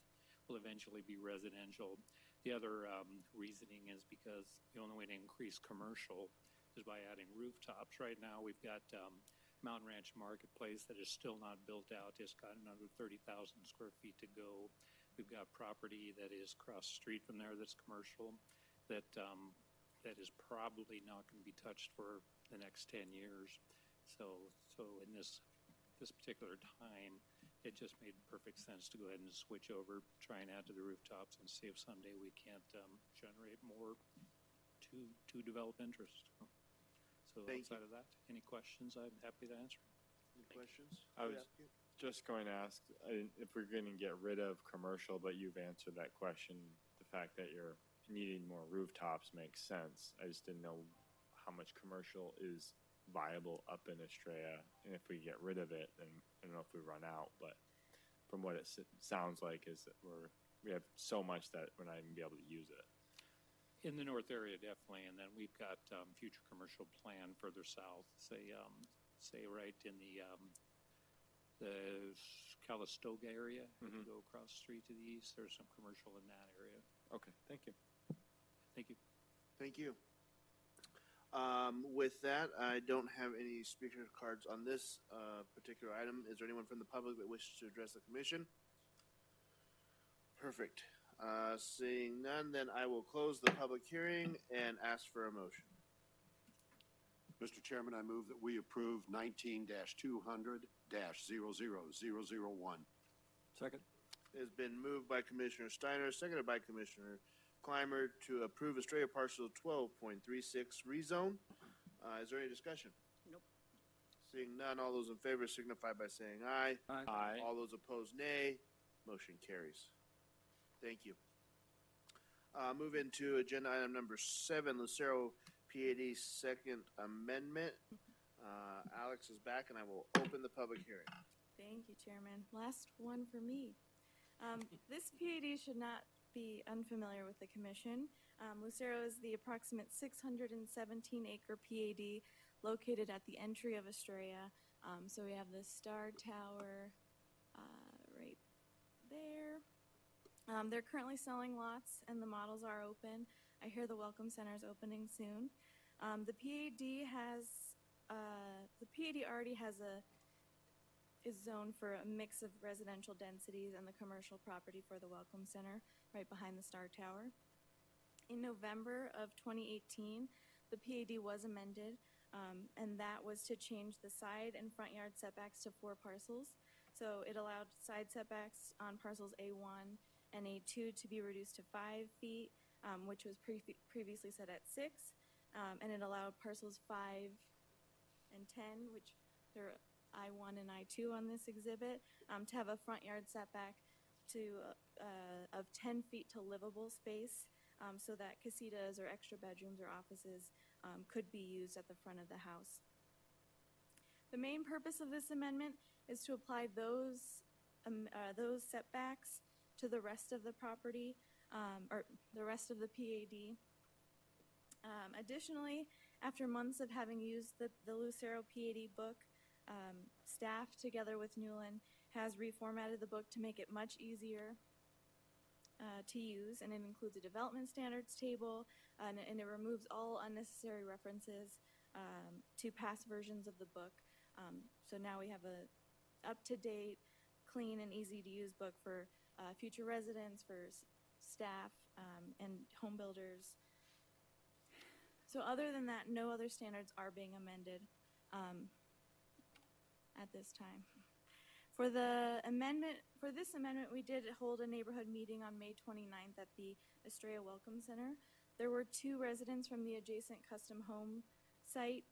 will eventually be residential. The other reasoning is because the only way to increase commercial is by adding rooftops. Right now we've got Mountain Ranch Marketplace that is still not built out. It's got another 30,000 square feet to go. We've got property that is across the street from there that's commercial that is probably not going to be touched for the next 10 years. So in this particular time, it just made perfect sense to go ahead and switch over, try and add to the rooftops, and see if someday we can't generate more to develop interest. So outside of that, any questions, I'm happy to answer. Any questions? I was just going to ask if we're going to get rid of commercial, but you've answered that question. The fact that you're needing more rooftops makes sense. I just didn't know how much commercial is viable up in Estrella, and if we get rid of it, then I don't know if we run out, but from what it sounds like is that we have so much that we're not even be able to use it. In the north area, definitely, and then we've got future commercial plan further south, say right in the Calistoga area. If you go across the street to the east, there's some commercial in that area. Okay, thank you. Thank you. Thank you. With that, I don't have any speaker cards on this particular item. Is there anyone from the public that wishes to address the commission? Perfect. Seeing none, then I will close the public hearing and ask for a motion. Mr. Chairman, I move that we approve 19-200-00001. Second. It has been moved by Commissioner Steiner, seconded by Commissioner Clymer to approve Estrella Parcel 12.36 rezone. Is there any discussion? Nope. Seeing none, all those in favor signify by saying aye. Aye. All those opposed, nay. Motion carries. Thank you. Move into agenda item number 7, Lucero PAD Second Amendment. Alex is back, and I will open the public hearing. Thank you, Chairman. Last one for me. This PAD should not be unfamiliar with the commission. Lucero is the approximate 617-acre PAD located at the entry of Estrella. So we have the Star Tower right there. They're currently selling lots, and the models are open. I hear the Welcome Center is opening soon. The PAD already has is zoned for a mix of residential densities and the commercial property for the Welcome Center right behind the Star Tower. In November of 2018, the PAD was amended, and that was to change the side and front yard setbacks to 4 parcels. So it allowed side setbacks on parcels A1 and A2 to be reduced to 5 feet, which was previously set at 6, and it allowed parcels 5 and 10, which they're I1 and I2 on this exhibit, to have a front yard setback of 10 feet to livable space, so that casitas or extra bedrooms or offices could be used at the front of the house. The main purpose of this amendment is to apply those setbacks to the rest of the property, or the rest of the PAD. Additionally, after months of having used the Lucero PAD book, staff, together with Newland, has reformatted the book to make it much easier to use, and it includes a development standards table, and it removes all unnecessary references to past versions of the book. So now we have a up-to-date, clean, and easy-to-use book for future residents, for staff, and home builders. So other than that, no other standards are being amended at this time. For this amendment, we did hold a neighborhood meeting on May 29th at the Estrella Welcome Center. There were 2 residents from the adjacent custom home site,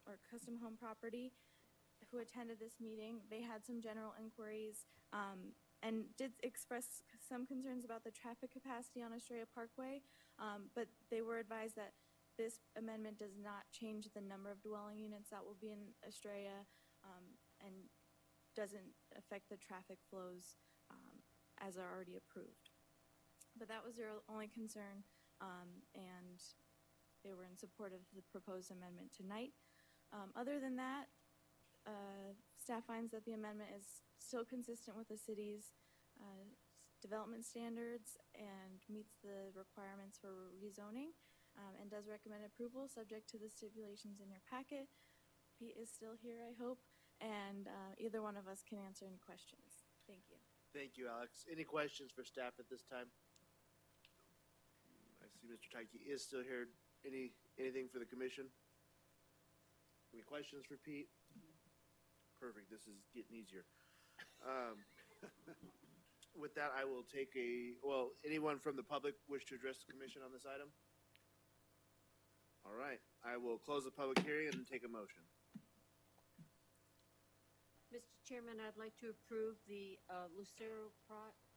or custom home property, who attended this meeting. They had some general inquiries and did express some concerns about the traffic capacity on Estrella Parkway, but they were advised that this amendment does not change the number of dwelling units that will be in Estrella, and doesn't affect the traffic flows as are already approved. But that was their only concern, and they were in support of the proposed amendment tonight. Other than that, staff finds that the amendment is still consistent with the city's development standards and meets the requirements for rezoning, and does recommend approval subject to the stipulations in your packet. Pete is still here, I hope, and either one of us can answer any questions. Thank you. Thank you, Alex. Any questions for staff at this time? I see Mr. Tyke is still here. Anything for the commission? Any questions for Pete? Perfect. This is getting easier. With that, I will take anyone from the public wish to address the commission on this item? All right. I will close the public hearing and take a motion. Mr. Chairman, I'd like to approve the Lucero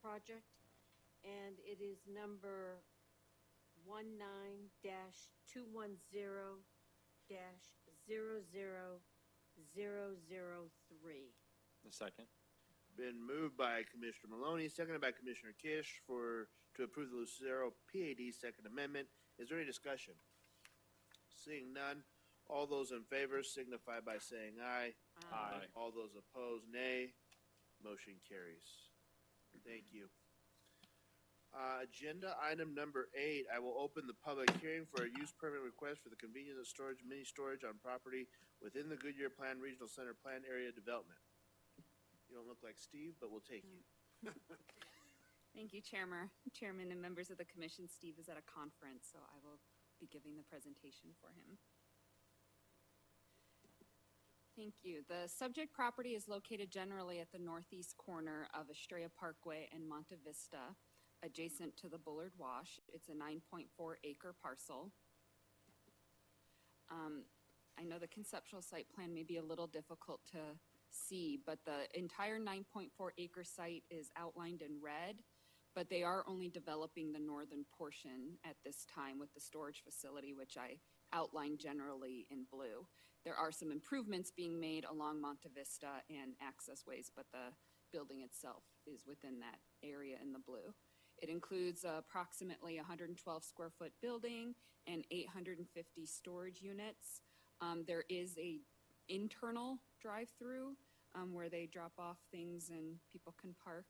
project, and it is number 19-210-00003. The second. Been moved by Commissioner Maloney, seconded by Commissioner Kish to approve the Lucero PAD Second Amendment. Is there any discussion? Seeing none, all those in favor signify by saying aye. Aye. All those opposed, nay. Motion carries. Thank you. Agenda item number 8, I will open the public hearing for a use permit request for the convenience of storage, mini storage on property within the Goodyear Plan Regional Center Plan Area Development. You don't look like Steve, but we'll take you. Thank you, Chairman and members of the commission. Steve is at a conference, so I will be giving the presentation for him. Thank you. The subject property is located generally at the northeast corner of Estrella Parkway and Monte Vista, adjacent to the Bullard Wash. It's a 9.4 acre parcel. I know the conceptual site plan may be a little difficult to see, but the entire 9.4 acre site is outlined in red, but they are only developing the northern portion at this time with the storage facility, which I outlined generally in blue. There are some improvements being made along Monte Vista and access ways, but the building itself is within that area in the blue. It includes approximately 112 square foot building and 850 storage units. There is a internal drive-through where they drop off things and people can park.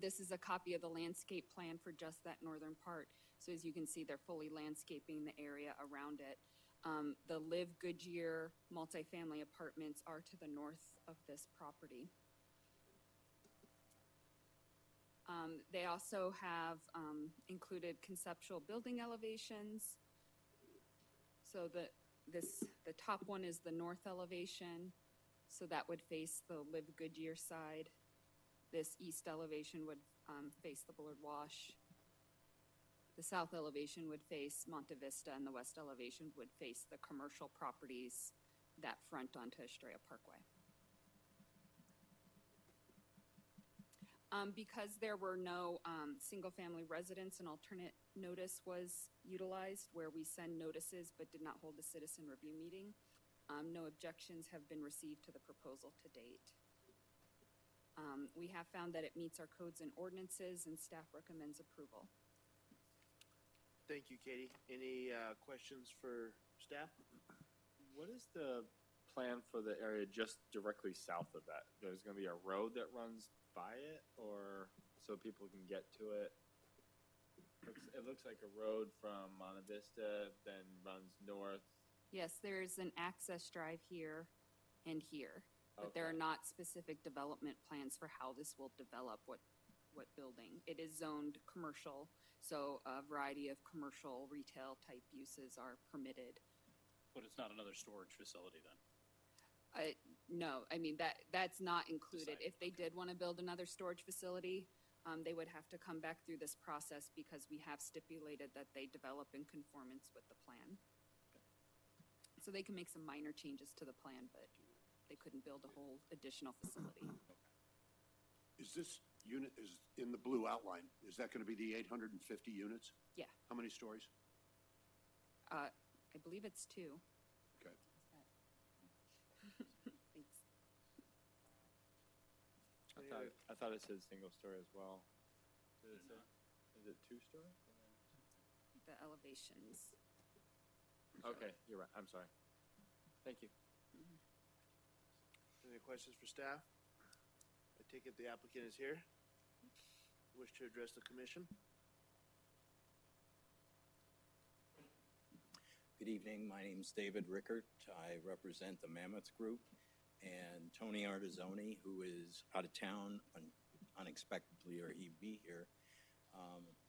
This is a copy of the landscape plan for just that northern part. So as you can see, they're fully landscaping the area around it. The Live Goodyear multifamily apartments are to the north of this property. They also have included conceptual building elevations. So the top one is the north elevation. So that would face the Live Goodyear side. This east elevation would face the Bullard Wash. The south elevation would face Monte Vista, and the west elevation would face the commercial properties that front onto Estrella Parkway. Because there were no single-family residents, an alternate notice was utilized where we send notices but did not hold a citizen review meeting. No objections have been received to the proposal to date. We have found that it meets our codes and ordinances, and staff recommends approval. Thank you, Katie. Any questions for staff? What is the plan for the area just directly south of that? There's going to be a road that runs by it, or so people can get to it? It looks like a road from Monte Vista, then runs north. Yes, there's an access drive here and here, but there are not specific development plans for how this will develop, what building. It is zoned commercial, so a variety of commercial retail type uses are permitted. But it's not another storage facility then? No, I mean, that's not included. Decided, If they did want to build another storage facility, they would have to come back through this process because we have stipulated that they develop in conformance with the plan. So they can make some minor changes to the plan, but they couldn't build a whole additional facility. Is this unit is in the blue outline? Is that going to be the 850 units? Yeah. How many stories? I believe it's 2. Okay. Thanks. I thought it said single story as well. Did it say? Is it 2-story? The elevations. Okay, you're right. I'm sorry. Thank you. Any questions for staff? I take it the applicant is here. Wish to address the commission? Good evening. My name is David Rickert. I represent the Mammoth Group, and Tony Artizzoni, who is out of town unexpectedly, or he'd be here.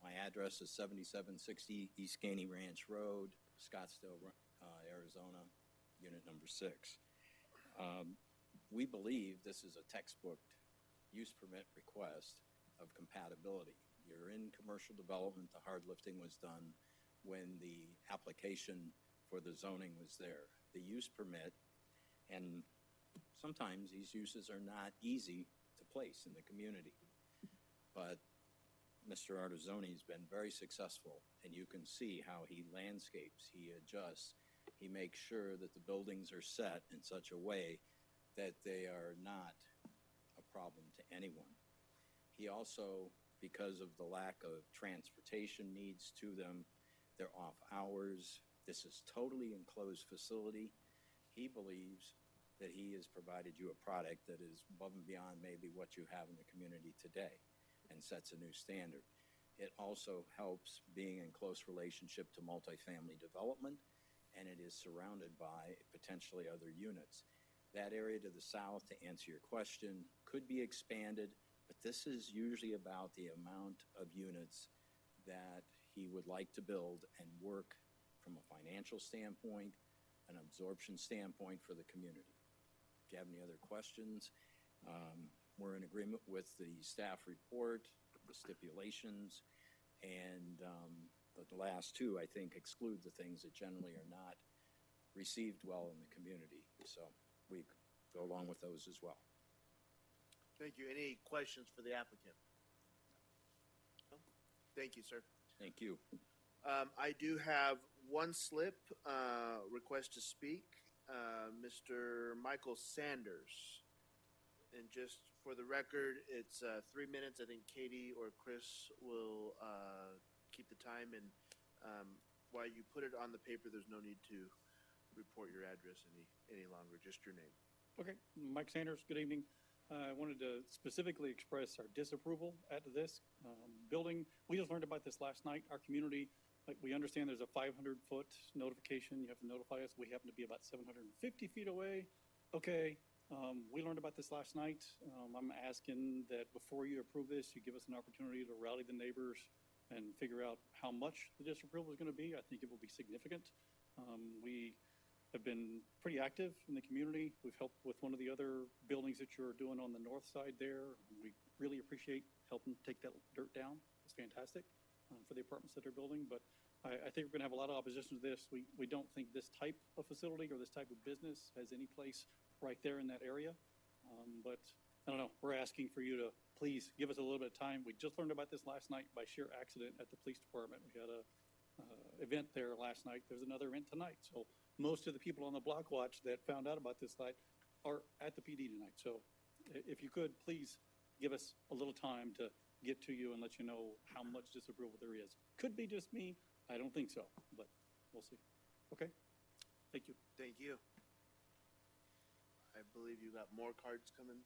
My address is 7760 East Gainey Ranch Road, Scottsdale, Arizona, unit number 6. We believe this is a textbook use permit request of compatibility. You're in commercial development. The hard lifting was done when the application for the zoning was there. The use permit, and sometimes these uses are not easy to place in the community, but Mr. Artizzoni has been very successful, and you can see how he landscapes, he adjusts, he makes sure that the buildings are set in such a way that they are not a problem to anyone. He also, because of the lack of transportation needs to them, they're off hours. This is totally enclosed facility. He believes that he has provided you a product that is above and beyond maybe what you have in the community today and sets a new standard. It also helps being in close relationship to multifamily development, and it is surrounded by potentially other units. That area to the south, to answer your question, could be expanded, but this is usually about the amount of units that he would like to build and work from a financial standpoint, an absorption standpoint for the community. If you have any other questions, we're in agreement with the staff report, the stipulations, and the last two, I think, exclude the things that generally are not received well in the community. So we go along with those as well. Thank you. Any questions for the applicant? No? Thank you, sir. Thank you. I do have one slip, request to speak, Mr. Michael Sanders. And just for the record, it's 3 minutes. I think Katie or Chris will keep the time. And while you put it on the paper, there's no need to report your address any longer, just your name. Okay, Mike Sanders, good evening. I wanted to specifically express our disapproval at this building. We just learned about this last night. Our community, like, we understand there's a 500-foot notification. You have to notify us. We happen to be about 750 feet away. Okay, we learned about this last night. I'm asking that before you approve this, you give us an opportunity to rally the neighbors and figure out how much the disapproval is going to be. I think it will be significant. We have been pretty active in the community. We've helped with one of the other buildings that you're doing on the north side there. We really appreciate helping take that dirt down. It's fantastic for the apartments that they're building, but I think we're going to have a lot of opposition to this. We don't think this type of facility or this type of business has any place right there in that area. But I don't know, we're asking for you to please give us a little bit of time. We just learned about this last night by sheer accident at the police department. We had a event there last night. There's another event tonight. So most of the people on the block watch that found out about this site are at the PD tonight. So if you could, please give us a little time to get to you and let you know how much disapproval there is. Could be just me. I don't think so, but we'll see. Okay? Thank you. Thank you. I believe you got more cards coming.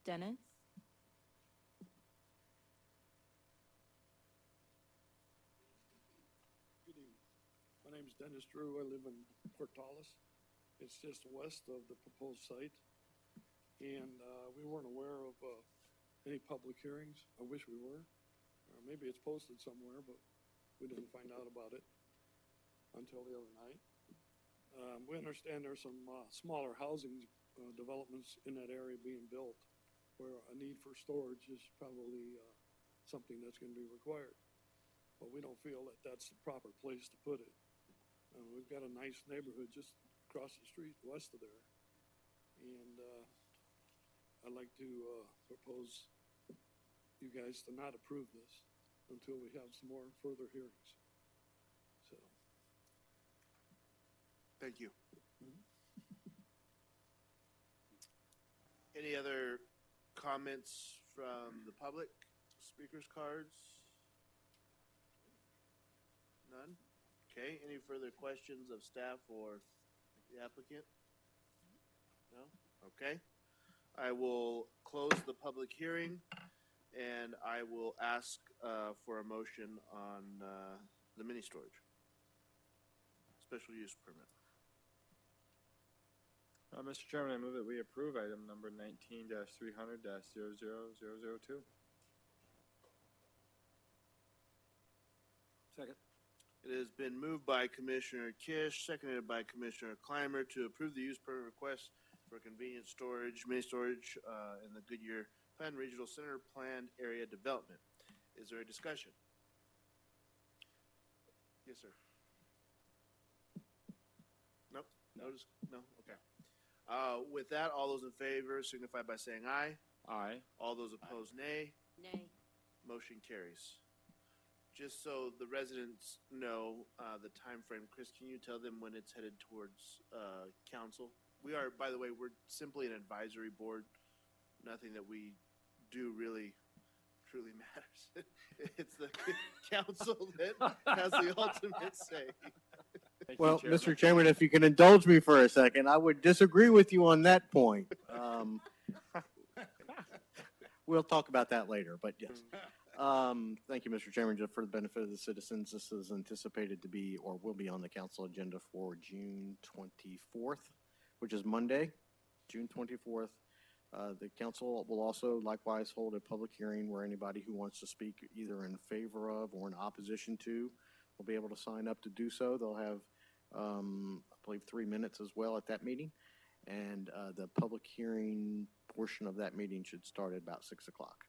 Dennis? Good evening. My name is Dennis Drew. I live in Portales. It's just west of the proposed site. And we weren't aware of any public hearings. I wish we were. Maybe it's posted somewhere, but we didn't find out about it until the other night. We understand there's some smaller housing developments in that area being built where a need for storage is probably something that's going to be required. But we don't feel that that's the proper place to put it. We've got a nice neighborhood just across the street west of there. And I'd like to propose you guys to not approve this until we have some more further hearings. So. Thank you. Any other comments from the public? Speakers cards? None? Okay, any further questions of staff or the applicant? No? Okay. I will close the public hearing and I will ask for a motion on the mini storage. Special use permit. Mr. Chairman, I move that we approve item number 19-300-00002. Second. It has been moved by Commissioner Kish, seconded by Commissioner Clymer to approve the use permit request for convenience storage, mini storage in the Goodyear Planned Regional Center Planned Area Development. Is there a discussion? Yes, sir. Nope. No. Okay. With that, all those in favor signify by saying aye. Aye. All those opposed, nay. Nay. Motion carries. Just so the residents know the time frame, Chris, can you tell them when it's headed towards council? We are, by the way, we're simply an advisory board. Nothing that we do really truly matters. It's the council that has the ultimate say. Well, Mr. Chairman, if you can indulge me for a second, I would disagree with you on that point. We'll talk about that later, but yes. Thank you, Mr. Chairman. Just for the benefit of the citizens, this is anticipated to be or will be on the council agenda for June 24th, which is Monday, June 24th. The council will also likewise hold a public hearing where anybody who wants to speak either in favor of or in opposition to will be able to sign up to do so. They'll have, I believe, 3 minutes as well at that meeting. And the public hearing portion of that meeting should start at about 6 o'clock.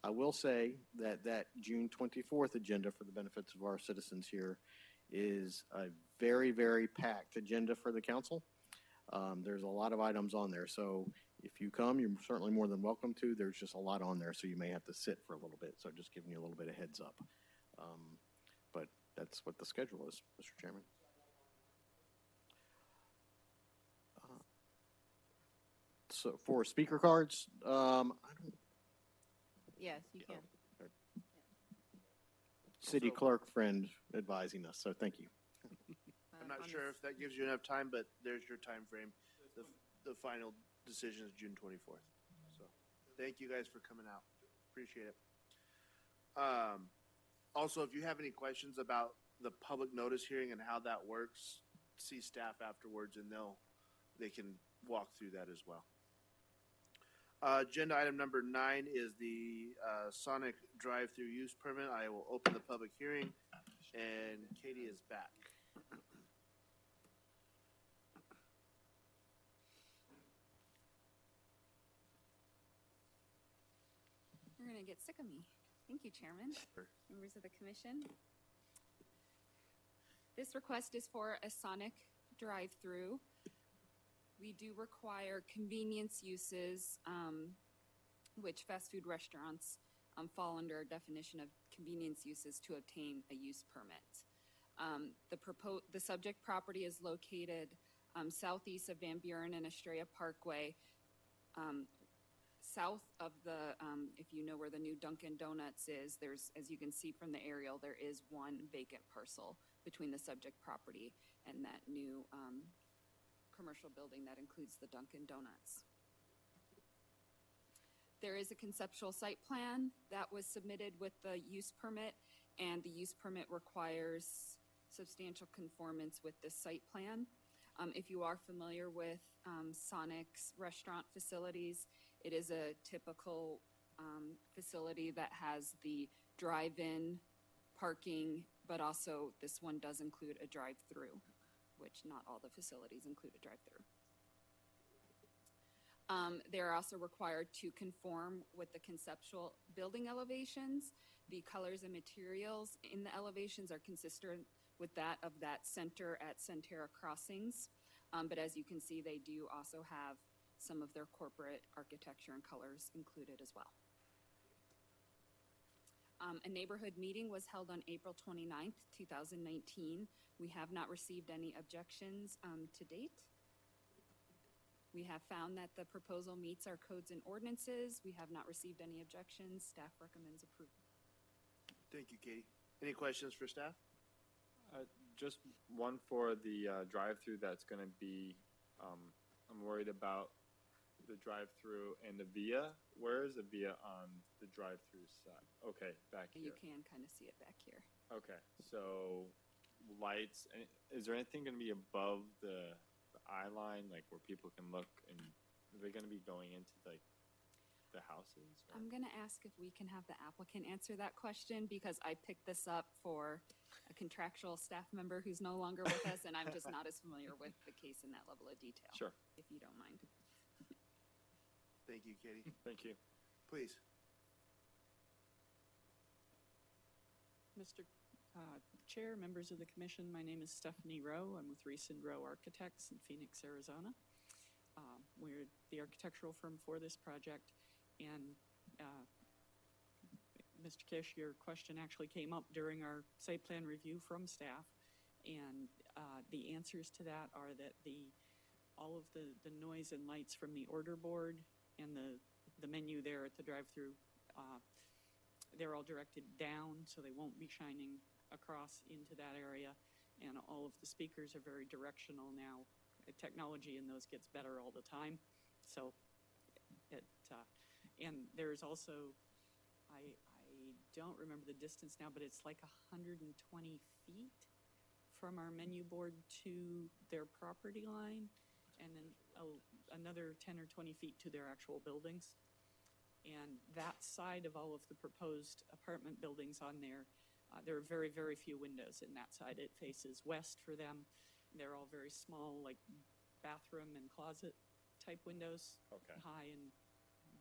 I will say that that June 24th agenda for the benefits of our citizens here is a very, very packed agenda for the council. There's a lot of items on there. So if you come, you're certainly more than welcome to. There's just a lot on there, so you may have to sit for a little bit. So just giving you a little bit of heads up. But that's what the schedule is, Mr. Chairman. So for speaker cards, I don't. Yes, you can. City clerk friend advising us, so thank you. I'm not sure if that gives you enough time, but there's your time frame. The final decision is June 24th. So thank you guys for coming out. Appreciate it. Also, if you have any questions about the public notice hearing and how that works, see staff afterwards and they can walk through that as well. Agenda item number 9 is the Sonic drive-through use permit. I will open the public hearing, and Katie is back. going to get sick of me. Thank you, Chairman. Members of the Commission. This request is for a Sonic drive-through. We do require convenience uses, which fast food restaurants fall under a definition of convenience uses to obtain a use permit. The subject property is located southeast of Van Buren and Estrella Parkway, south of the, if you know where the new Dunkin' Donuts is, there's, as you can see from the aerial, there is one vacant parcel between the subject property and that new commercial building that includes the Dunkin' Donuts. There is a conceptual site plan that was submitted with the use permit, and the use permit requires substantial conformance with the site plan. If you are familiar with Sonic's restaurant facilities, it is a typical facility that has the drive-in parking, but also this one does include a drive-through, which not all the facilities include a drive-through. They're also required to conform with the conceptual building elevations. The colors and materials in the elevations are consistent with that of that center at Centera Crossings. But as you can see, they do also have some of their corporate architecture and colors included as well. A neighborhood meeting was held on April 29th, 2019. We have not received any objections to date. We have found that the proposal meets our codes and ordinances. We have not received any objections. Staff recommends approval. Thank you, Katie. Any questions for staff? Just one for the drive-through that's going to be, I'm worried about the drive-through and the via. Where is the via on the drive-through side? Okay, back here. You can kind of see it back here. Okay, so lights, is there anything going to be above the eye line, like where people can look, and are they going to be going into like the houses? Or? I'm going to ask if we can have the applicant answer that question, because I picked this up for a contractual staff member who's no longer with us, and I'm just not as familiar with the case in that level of detail. Sure. If you don't mind. Thank you, Katie. Thank you. Please. Mr. Chair, members of the commission, my name is Stephanie Rowe. I'm with Reese and Rowe Architects in Phoenix, Arizona. We're the architectural firm for this project, and Mr. Kish, your question actually came up during our site plan review from staff, and the answers to that are that all of the noise and lights from the order board and the menu there at the drive-through, they're all directed down, so they won't be shining across into that area, and all of the speakers are very directional now. Technology in those gets better all the time, so and there's also, I don't remember the distance now, but it's like 120 feet from our menu board to their property line, and then another 10 or 20 feet to their actual buildings. And that side of all of the proposed apartment buildings on there, there are very, very few windows in that side. It faces west for them. They're all very small, like bathroom and closet type windows, high and so.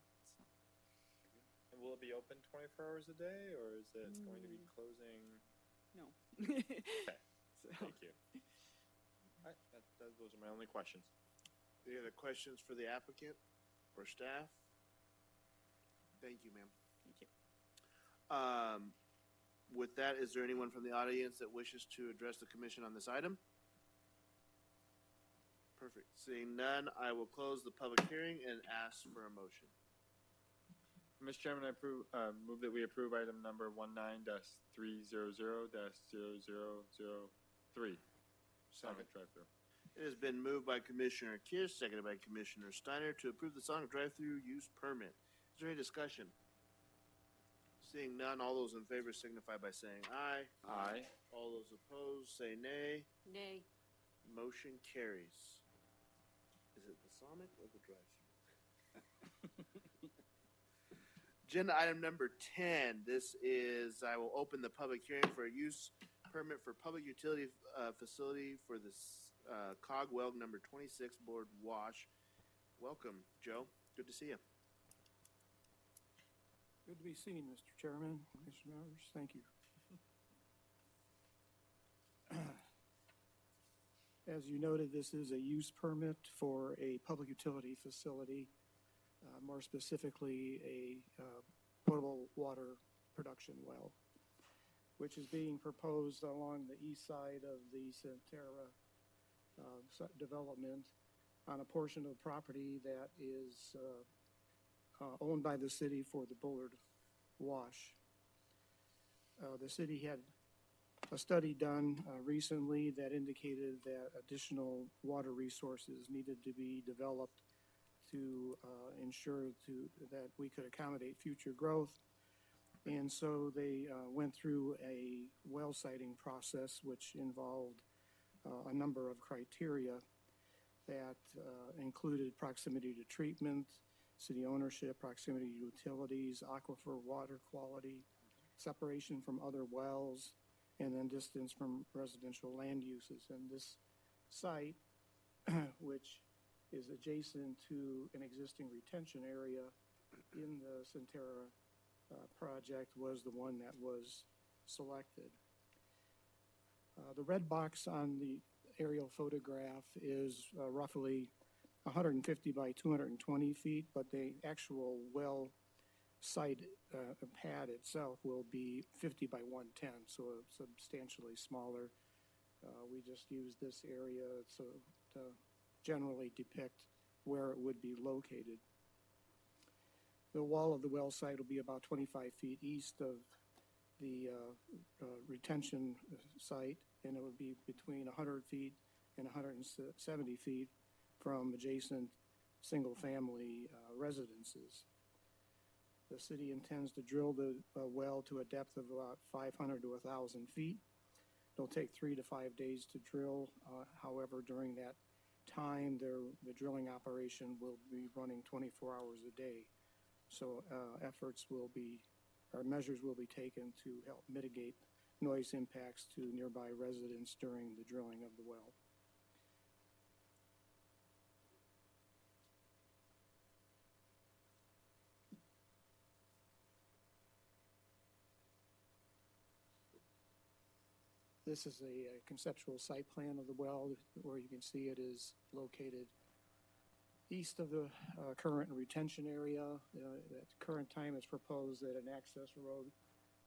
And will it be open 24 hours a day, or is it going to be closing? No. Okay. So. Thank you. All right, those are my only questions. Any other questions for the applicant or staff? Thank you, ma'am. Thank you. With that, is there anyone from the audience that wishes to address the commission on this item? Perfect. Seeing none, I will close the public hearing and ask for a motion. Mr. Chairman, I move that we approve item number 19-300-0003. Sonic drive-through. It has been moved by Commissioner Kish, seconded by Commissioner Steiner, to approve the Sonic drive-through use permit. Is there any discussion? Seeing none, all those in favor signify by saying aye. Aye. All those opposed say nay. Nay. Motion carries. Is it the Sonic or the drive-through? Agenda item number 10. This is, I will open the public hearing for a use permit for public utility facility for this Cog Well number 26 board wash. Welcome, Joe. Good to see you. Good to be seen, Mr. Chairman, Commissioner members. Thank you. As you noted, this is a use permit for a public utility facility, more specifically a potable water production well, which is being proposed along the east side of the Centerra development on a portion of property that is owned by the city for the Bullard Wash. The city had a study done recently that indicated that additional water resources needed to be developed to ensure that we could accommodate future growth. And so they went through a well siting process, which involved a number of criteria that included proximity to treatment, city ownership, proximity to utilities, aquifer water quality, separation from other wells, and then distance from residential land uses. And this site, which is adjacent to an existing retention area in the Centerra project, was the one that was selected. The red box on the aerial photograph is roughly 150 by 220 feet, but the actual well site pad itself will be 50 by 110, so substantially smaller. We just use this area to generally depict where it would be located. The wall of the well site will be about 25 feet east of the retention site, and it would be between 100 feet and 170 feet from adjacent single-family residences. The city intends to drill the well to a depth of about 500 to 1,000 feet. It'll take 3 to 5 days to drill. However, during that time, the drilling operation will be running 24 hours a day. So measures will be taken to help mitigate noise impacts to nearby residents during the drilling of the well. This is a conceptual site plan of the well, where you can see it is located east of the current retention area. At the current time, it's proposed that an access road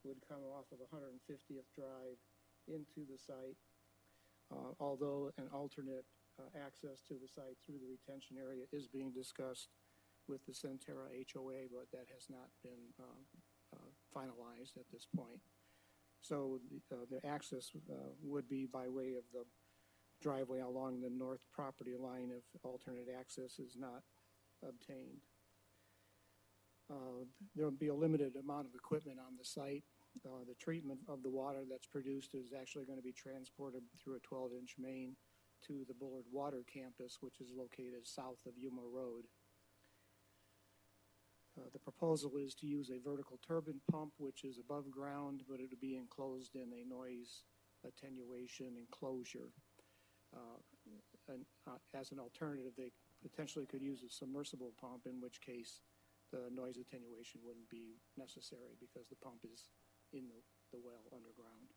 would come off of 150th Drive into the site, although an alternate access to the site through the retention area is being discussed with the Centerra HOA, but that has not been finalized at this point. So the access would be by way of the driveway along the north property line if alternate access is not obtained. There will be a limited amount of equipment on the site. The treatment of the water that's produced is actually going to be transported through a 12-inch main to the Bullard Water Campus, which is located south of Yuma Road. The proposal is to use a vertical turbine pump, which is above ground, but it will be enclosed in a noise attenuation enclosure. As an alternative, they potentially could use a submersible pump, in which case the noise attenuation wouldn't be necessary because the pump is in the well underground.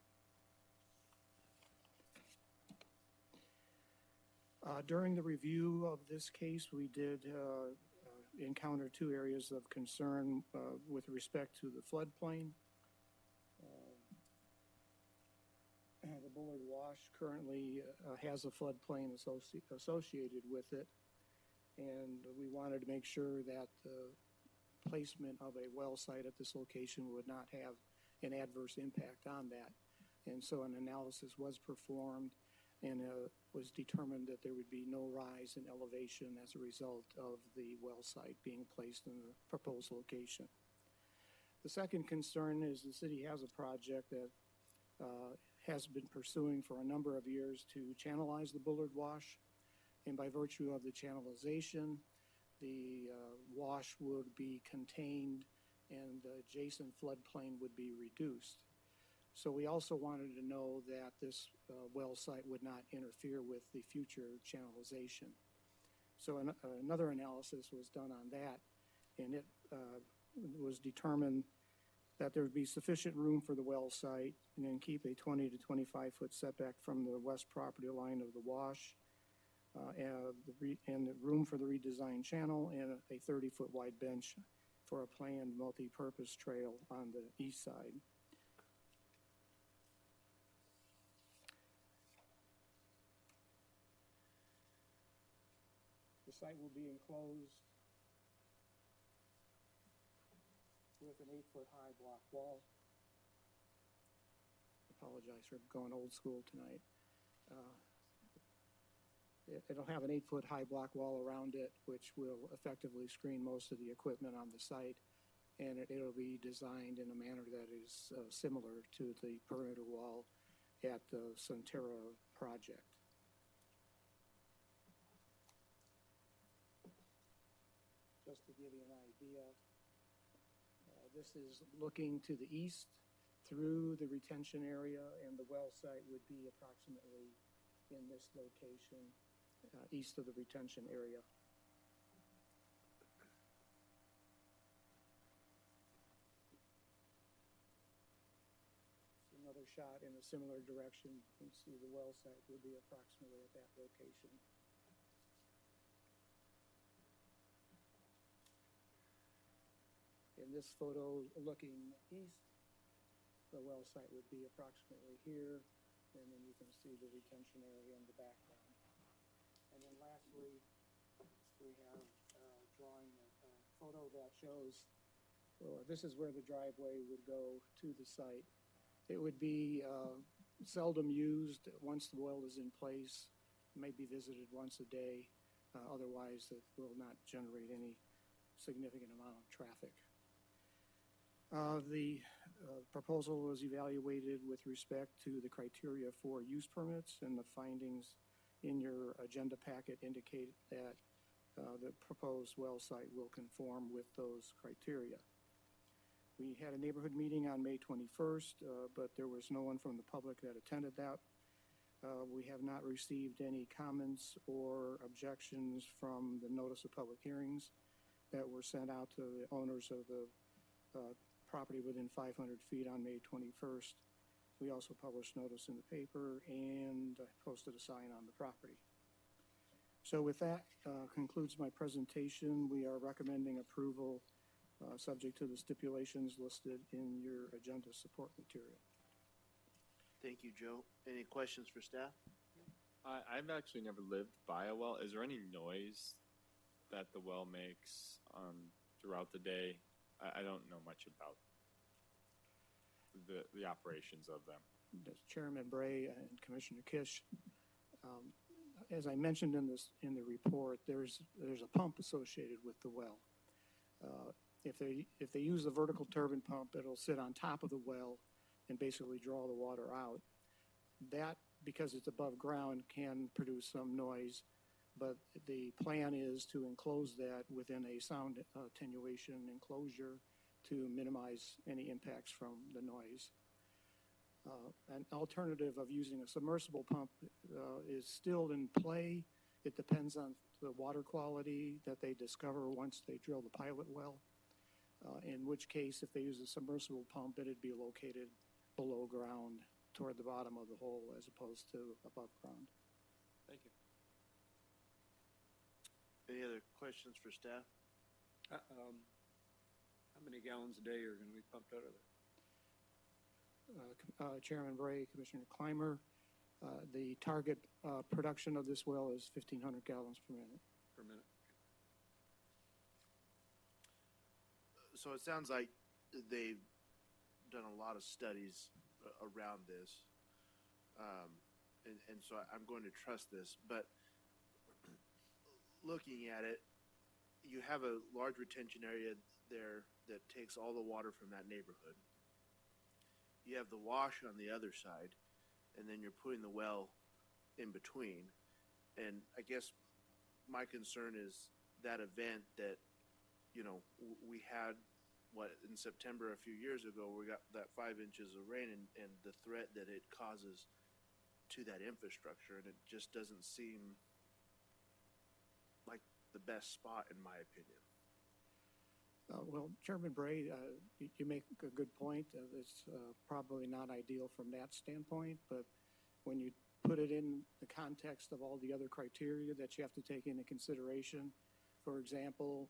During the review of this case, we did encounter 2 areas of concern with respect to the floodplain. The Bullard Wash currently has a floodplain associated with it, and we wanted to make sure that the placement of a well site at this location would not have an adverse impact on that. And so an analysis was performed, and was determined that there would be no rise in elevation as a result of the well site being placed in the proposed location. The second concern is the city has a project that has been pursuing for a number of years to channelize the Bullard Wash, and by virtue of the channelization, the wash would be contained and the adjacent floodplain would be reduced. So we also wanted to know that this well site would not interfere with the future channelization. So another analysis was done on that, and it was determined that there would be sufficient room for the well site, and then keep a 20 to 25-foot setback from the west property line of the wash, and the room for the redesigned channel, and a 30-foot wide bench for a planned multi-purpose trail on the east side. The site will be enclosed with an 8-foot high block wall. Apologize for going old school tonight. It'll have an 8-foot high block wall around it, which will effectively screen most of the equipment on the site, and it'll be designed in a manner that is similar to the perimeter wall at the Centera project. Just to give you an idea, this is looking to the east through the retention area, and the well site would be approximately in this location, east of the retention area. Another shot in a similar direction. You can see the well site would be approximately at that location. In this photo, looking east, the well site would be approximately here, and then you can see the retention area in the background. And then lastly, we have drawing a photo that shows, well, this is where the driveway would go to the site. It would be seldom used once the well is in place, may be visited once a day. Otherwise, it will not generate any significant amount of traffic. The proposal was evaluated with respect to the criteria for use permits, and the findings in your agenda packet indicate that the proposed well site will conform with those criteria. We had a neighborhood meeting on May 21st, but there was no one from the public that attended that. We have not received any comments or objections from the notice of public hearings that were sent out to the owners of the property within 500 feet on May 21st. We also published notice in the paper and posted a sign on the property. So with that, concludes my presentation. We are recommending approval subject to the stipulations listed in your agenda support material. Thank you, Joe. Any questions for staff? I've actually never lived by a well. Is there any noise that the well makes throughout the day? I don't know much about the operations of them. Chairman Bray and Commissioner Kish, as I mentioned in the report, there's a pump associated with the well. If they use the vertical turbine pump, it'll sit on top of the well and basically draw the water out. That, because it's above ground, can produce some noise, but the plan is to enclose that within a sound attenuation enclosure to minimize any impacts from the noise. An alternative of using a submersible pump is still in play. It depends on the water quality that they discover once they drill the pilot well, in which case, if they use a submersible pump, it'd be located below ground toward the bottom of the hole as opposed to above ground. Thank you. Any other questions for staff? How many gallons a day are going to be pumped out of there? Chairman Bray, Commissioner Clymer, the target production of this well is 1,500 gallons per minute. Per minute. So it sounds like they've done a lot of studies around this, and so I'm going to trust this. But looking at it, you have a large retention area there that takes all the water from that neighborhood. You have the wash on the other side, and then you're putting the well in between. And I guess my concern is that event that, you know, we had, in September a few years ago, we got that 5 inches of rain and the threat that it causes to that infrastructure. And it just doesn't seem like the best spot, in my opinion. Well, Chairman Bray, you make a good point. It's probably not ideal from that standpoint, but when you put it in the context of all the other criteria that you have to take into consideration, for example,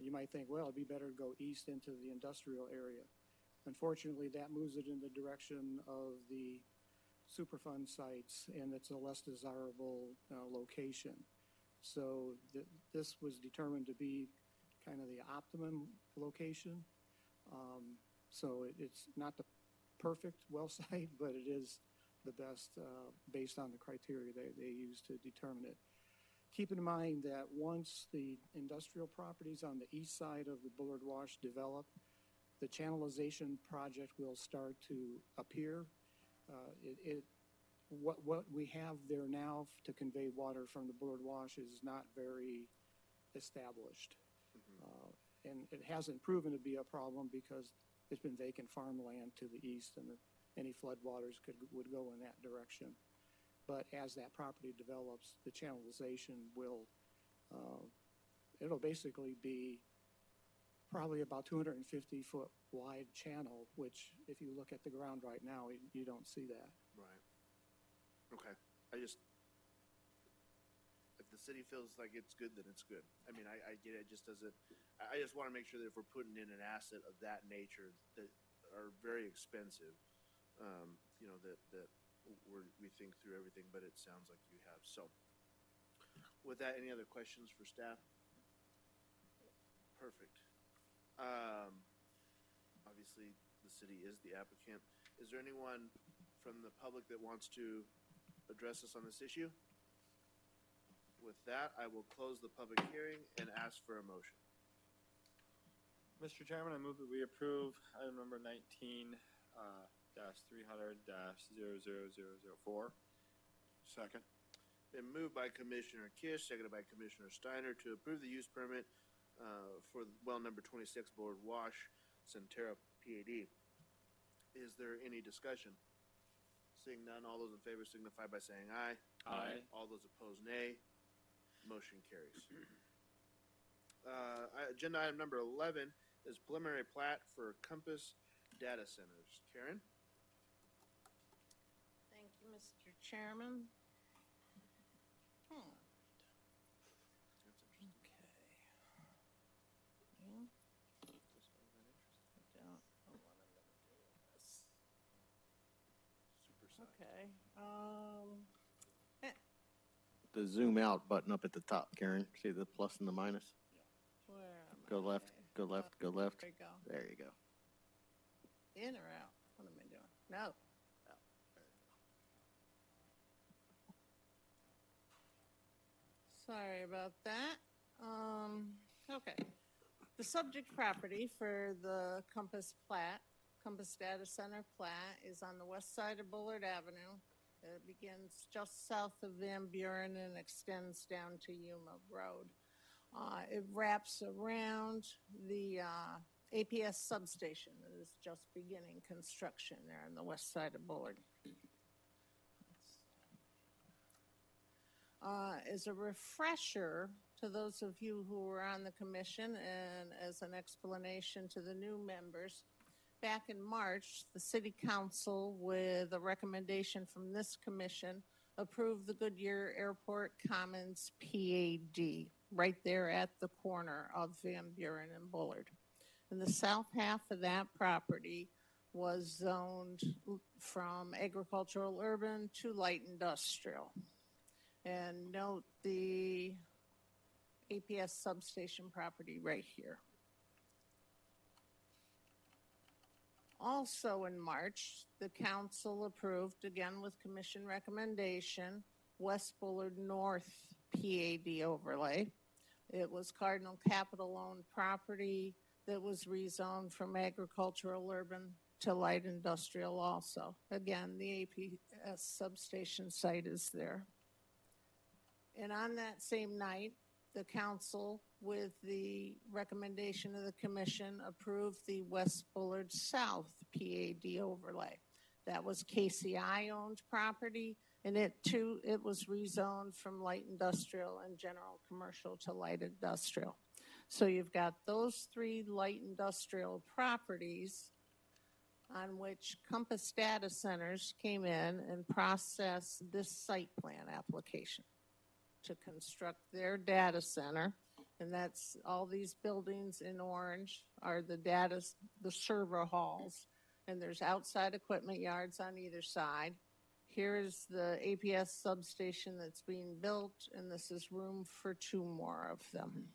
you might think, well, it'd be better to go east into the industrial area. Unfortunately, that moves it in the direction of the Superfund sites, and it's a less desirable location. So this was determined to be kind of the optimum location. So it's not the perfect well site, but it is the best based on the criteria they use to determine it. Keep in mind that once the industrial properties on the east side of the Bullard Wash develop, the channelization project will start to appear. What we have there now to convey water from the Bullard Wash is not very established. And it hasn't proven to be a problem because it's been vacant farmland to the east, and any floodwaters would go in that direction. But as that property develops, the channelization will, it'll basically be probably about 250-foot wide channel, which if you look at the ground right now, you don't see that. Right. Okay. If the city feels like it's good, then it's good. I mean, I get it. Just doesn't. I just want to make sure that if we're putting in an asset of that nature that are very expensive, you know, that we think through everything. But it sounds like you have. So, with that, any other questions for staff? Perfect. Obviously, the city is the applicant. Is there anyone from the public that wants to address us on this issue? With that, I will close the public hearing and ask for a motion. Mr. Chairman, I move that we approve item number 19-300-00004. Second. Been moved by Commissioner Kish, seconded by Commissioner Steiner to approve the use permit for well number 26 Bullard Wash, Centera PAD. Is there any discussion? Seeing none, all those in favor signify by saying aye. Aye. All those opposed, nay. Motion carries. Agenda item number 11 is preliminary plat for Compass Data Centers. Karen? Thank you, Mr. Chairman. Okay. The zoom out button up at the top, Karen. See the plus and the minus? Where am I? Go left, go left, go left. There you go. There you go. In or out? What am I doing? No. Oh, there we go. Sorry about that. Okay. The subject property for the Compass Data Center plat is on the west side of Bullard Avenue. It begins just south of Van Buren and extends down to Yuma Road. It wraps around the APS substation that is just beginning construction there on the west side of Bullard. As a refresher to those of you who were on the commission and as an explanation to the new members, back in March, the City Council, with a recommendation from this commission, approved the Goodyear Airport Commons PAD right there at the corner of Van Buren and Bullard. And the south half of that property was zoned from agricultural urban to light industrial. And note the APS substation property right here. Also in March, the council approved, again with commission recommendation, West Bullard North PAD overlay. It was Cardinal Capital-owned property that was rezoned from agricultural urban to light industrial also. Again, the APS substation site is there. And on that same night, the council, with the recommendation of the commission, approved the West Bullard South PAD overlay. That was KCI-owned property, and it was rezoned from light industrial and general commercial to light industrial. So you've got those three light industrial properties on which Compass Data Centers came in and processed this site plan application to construct their data center. And that's all these buildings in orange are the server halls. And there's outside equipment yards on either side. Here is the APS substation that's being built, and this is room for 2 more of them.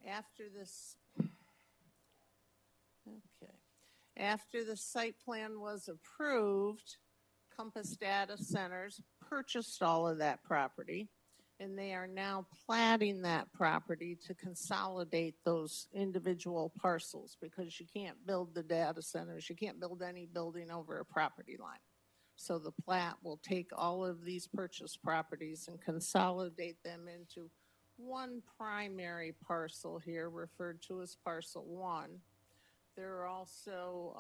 After the site plan was approved, Compass Data Centers purchased all of that property, and they are now platting that property to consolidate those individual parcels, because you can't build the data centers, you can't build any building over a property line. So the plat will take all of these purchased properties and consolidate them into one primary parcel here, referred to as Parcel 1. They're also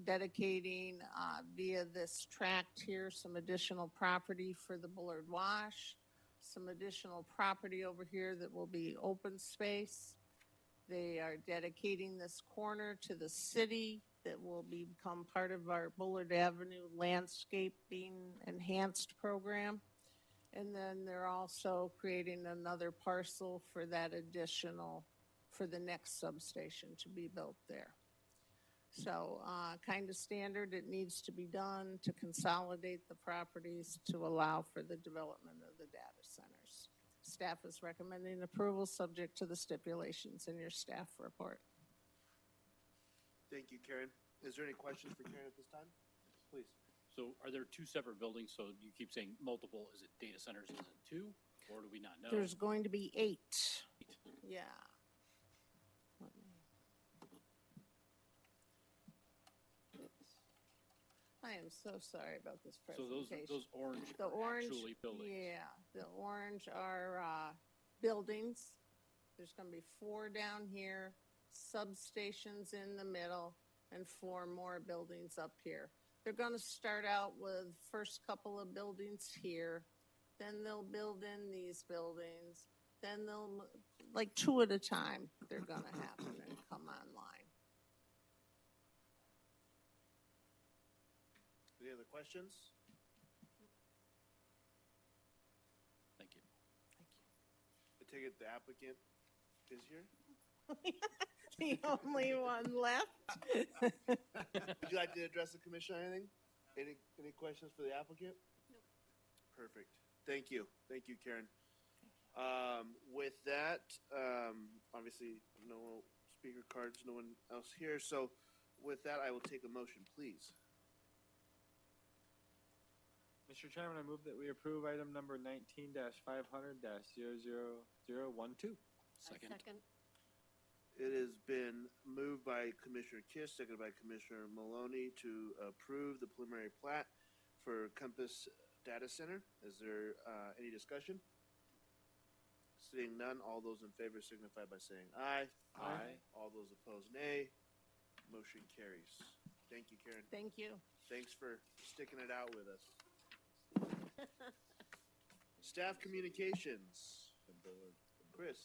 dedicating via this tract here some additional property for the Bullard Wash, some additional property over here that will be open space. They are dedicating this corner to the city that will become part of our Bullard Avenue landscaping enhanced program. And then they're also creating another parcel for that additional, for the next substation to be built there. So kind of standard, it needs to be done to consolidate the properties to allow for the development of the data centers. Staff is recommending approval subject to the stipulations in your staff report. Thank you, Karen. Is there any questions for Karen at this time? Please. So are there 2 separate buildings? So you keep saying multiple. Is it data centers? Is it 2? Or do we not know? There's going to be 8. Yeah. I am so sorry about this presentation. So those orange the are orange, actually buildings? Yeah, the orange are buildings. There's going to be 4 down here, substations in the middle, and 4 more buildings up here. They're going to start out with first couple of buildings here, then they'll build in these buildings, then they'll, like 2 at a time, they're going to happen and come online. Any other questions? Thank you. I take it the applicant is here? The only one left. Would you like to address the commission or anything? Any questions for the applicant? Nope. Perfect. Thank you. Thank you, Karen. With that, obviously no speaker cards, no one else here. So with that, I will take a motion, please. Mr. Chairman, I move that we approve item number 19-500-00012. Second. It has been moved by Commissioner Kiss, seconded by Commissioner Maloney to approve the preliminary plat for Compass Data Center. Is there any discussion? Seeing none, all those in favor signify by saying aye. Aye. All those opposed, nay. Motion carries. Thank you, Karen. Thank you. Thanks for sticking it out with us. Staff communications. Chris,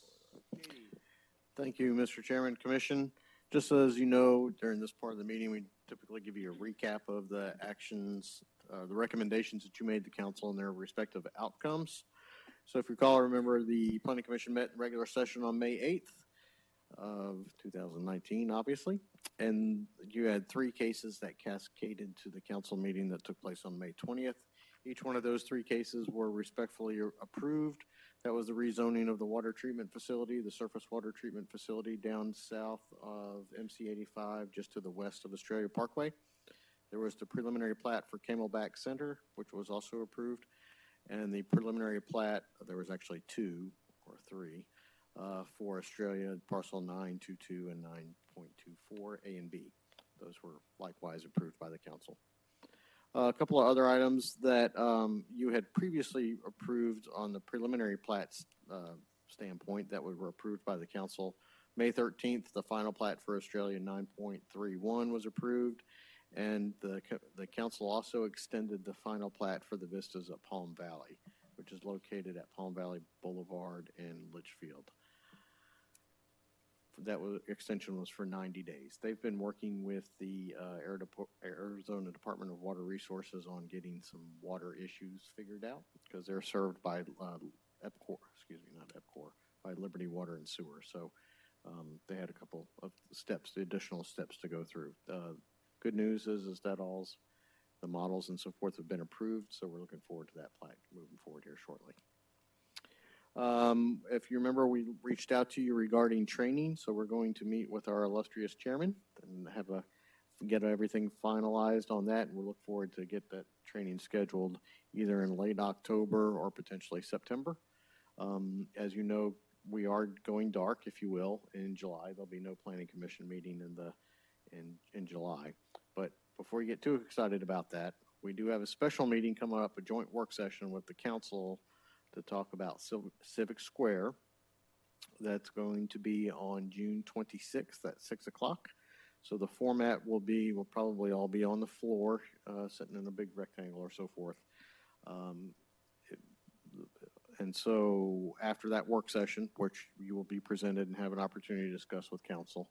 Katie. Thank you, Mr. Chairman, Commission. Just so as you know, during this part of the meeting, we typically give you a recap of the actions, the recommendations that you made to council and their respective outcomes. So if you recall, remember the Planning Commission met in regular session on May 8th of 2019, obviously. And you had 3 cases that cascaded to the council meeting that took place on May 20th. Each one of those 3 cases were respectfully approved. That was the rezoning of the water treatment facility, the surface water treatment facility down south of MC 85, just to the west of Australia Parkway. There was the preliminary plat for Camelback Center, which was also approved. And the preliminary plat, there was actually 2 or 3 for Australia, parcel 922 and 9.24 A and B. Those were likewise approved by the council. A couple of other items that you had previously approved on the preliminary plat standpoint that were approved by the council. May 13th, the final plat for Australia 9.31 was approved, and the council also extended the final plat for the vistas at Palm Valley, which is located at Palm Valley Boulevard in Litchfield. Extension was for 90 days. They've been working with the Arizona Department of Water Resources on getting some water issues figured out because they're served by by Liberty Water and Sewer. So they had a couple of additional steps to go through. Good news is that the models and so forth have been approved, so we're looking forward to that plat moving forward here shortly. If you remember, we reached out to you regarding training, so we're going to meet with our illustrious chairman and get everything finalized on that, and we'll look forward to get that training scheduled either in late October or potentially September. As you know, we are going dark, if you will, in July. There'll be no planning commission meeting in July. But before you get too excited about that, we do have a special meeting coming up, a joint work session with the council to talk about Civic Square. That's going to be on June 26th at 6 o'clock. So the format we'll probably all be on the floor, sitting in a big rectangle or so forth. And so after that work session, which you will be presented and have an opportunity to discuss with council,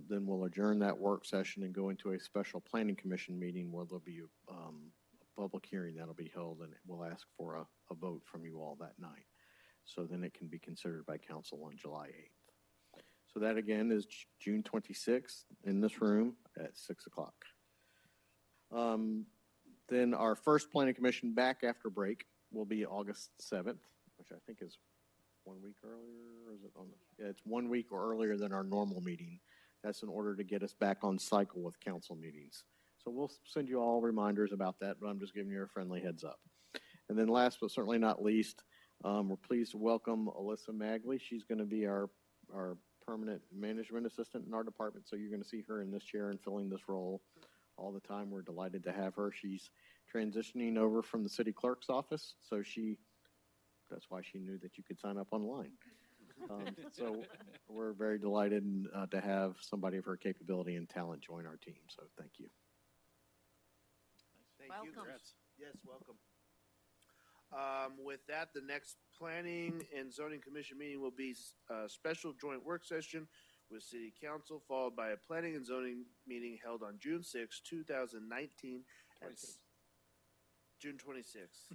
then we'll adjourn that work session and go into a special planning commission meeting where there'll be a public hearing that'll be held, and we'll ask for a vote from you all that night. So then it can be considered by council on July 8th. So that again is June 26th in this room at 6 o'clock. Then our first planning commission back after break will be August 7th, which I think is 1 week earlier, or is it it's 1 week or earlier than our normal meeting. That's in order to get us back on cycle with council meetings. So we'll send you all reminders about that, but I'm just giving you a friendly heads up. And then last but certainly not least, we're pleased to welcome Alyssa Magley. She's going to be our permanent management assistant in our department. So you're going to see her in this chair and filling this role all the time. We're delighted to have her. She's transitioning over from the city clerk's office. So that's why she knew that you could sign up online. So we're very delighted to have somebody of her capability and talent join our team. So thank you. Thank you. Yes, welcome. With that, the next planning and zoning commission meeting will be a special joint work session with city council, followed by a planning and zoning meeting held on June 6, 2019. June 26th.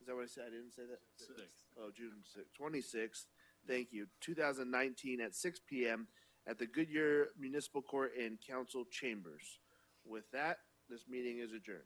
Is that what I said? I didn't say that? 6th. Oh, June 26th. Thank you. 2019 at 6 p.m. at the Goodyear Municipal Court and Council Chambers. With that, this meeting is adjourned.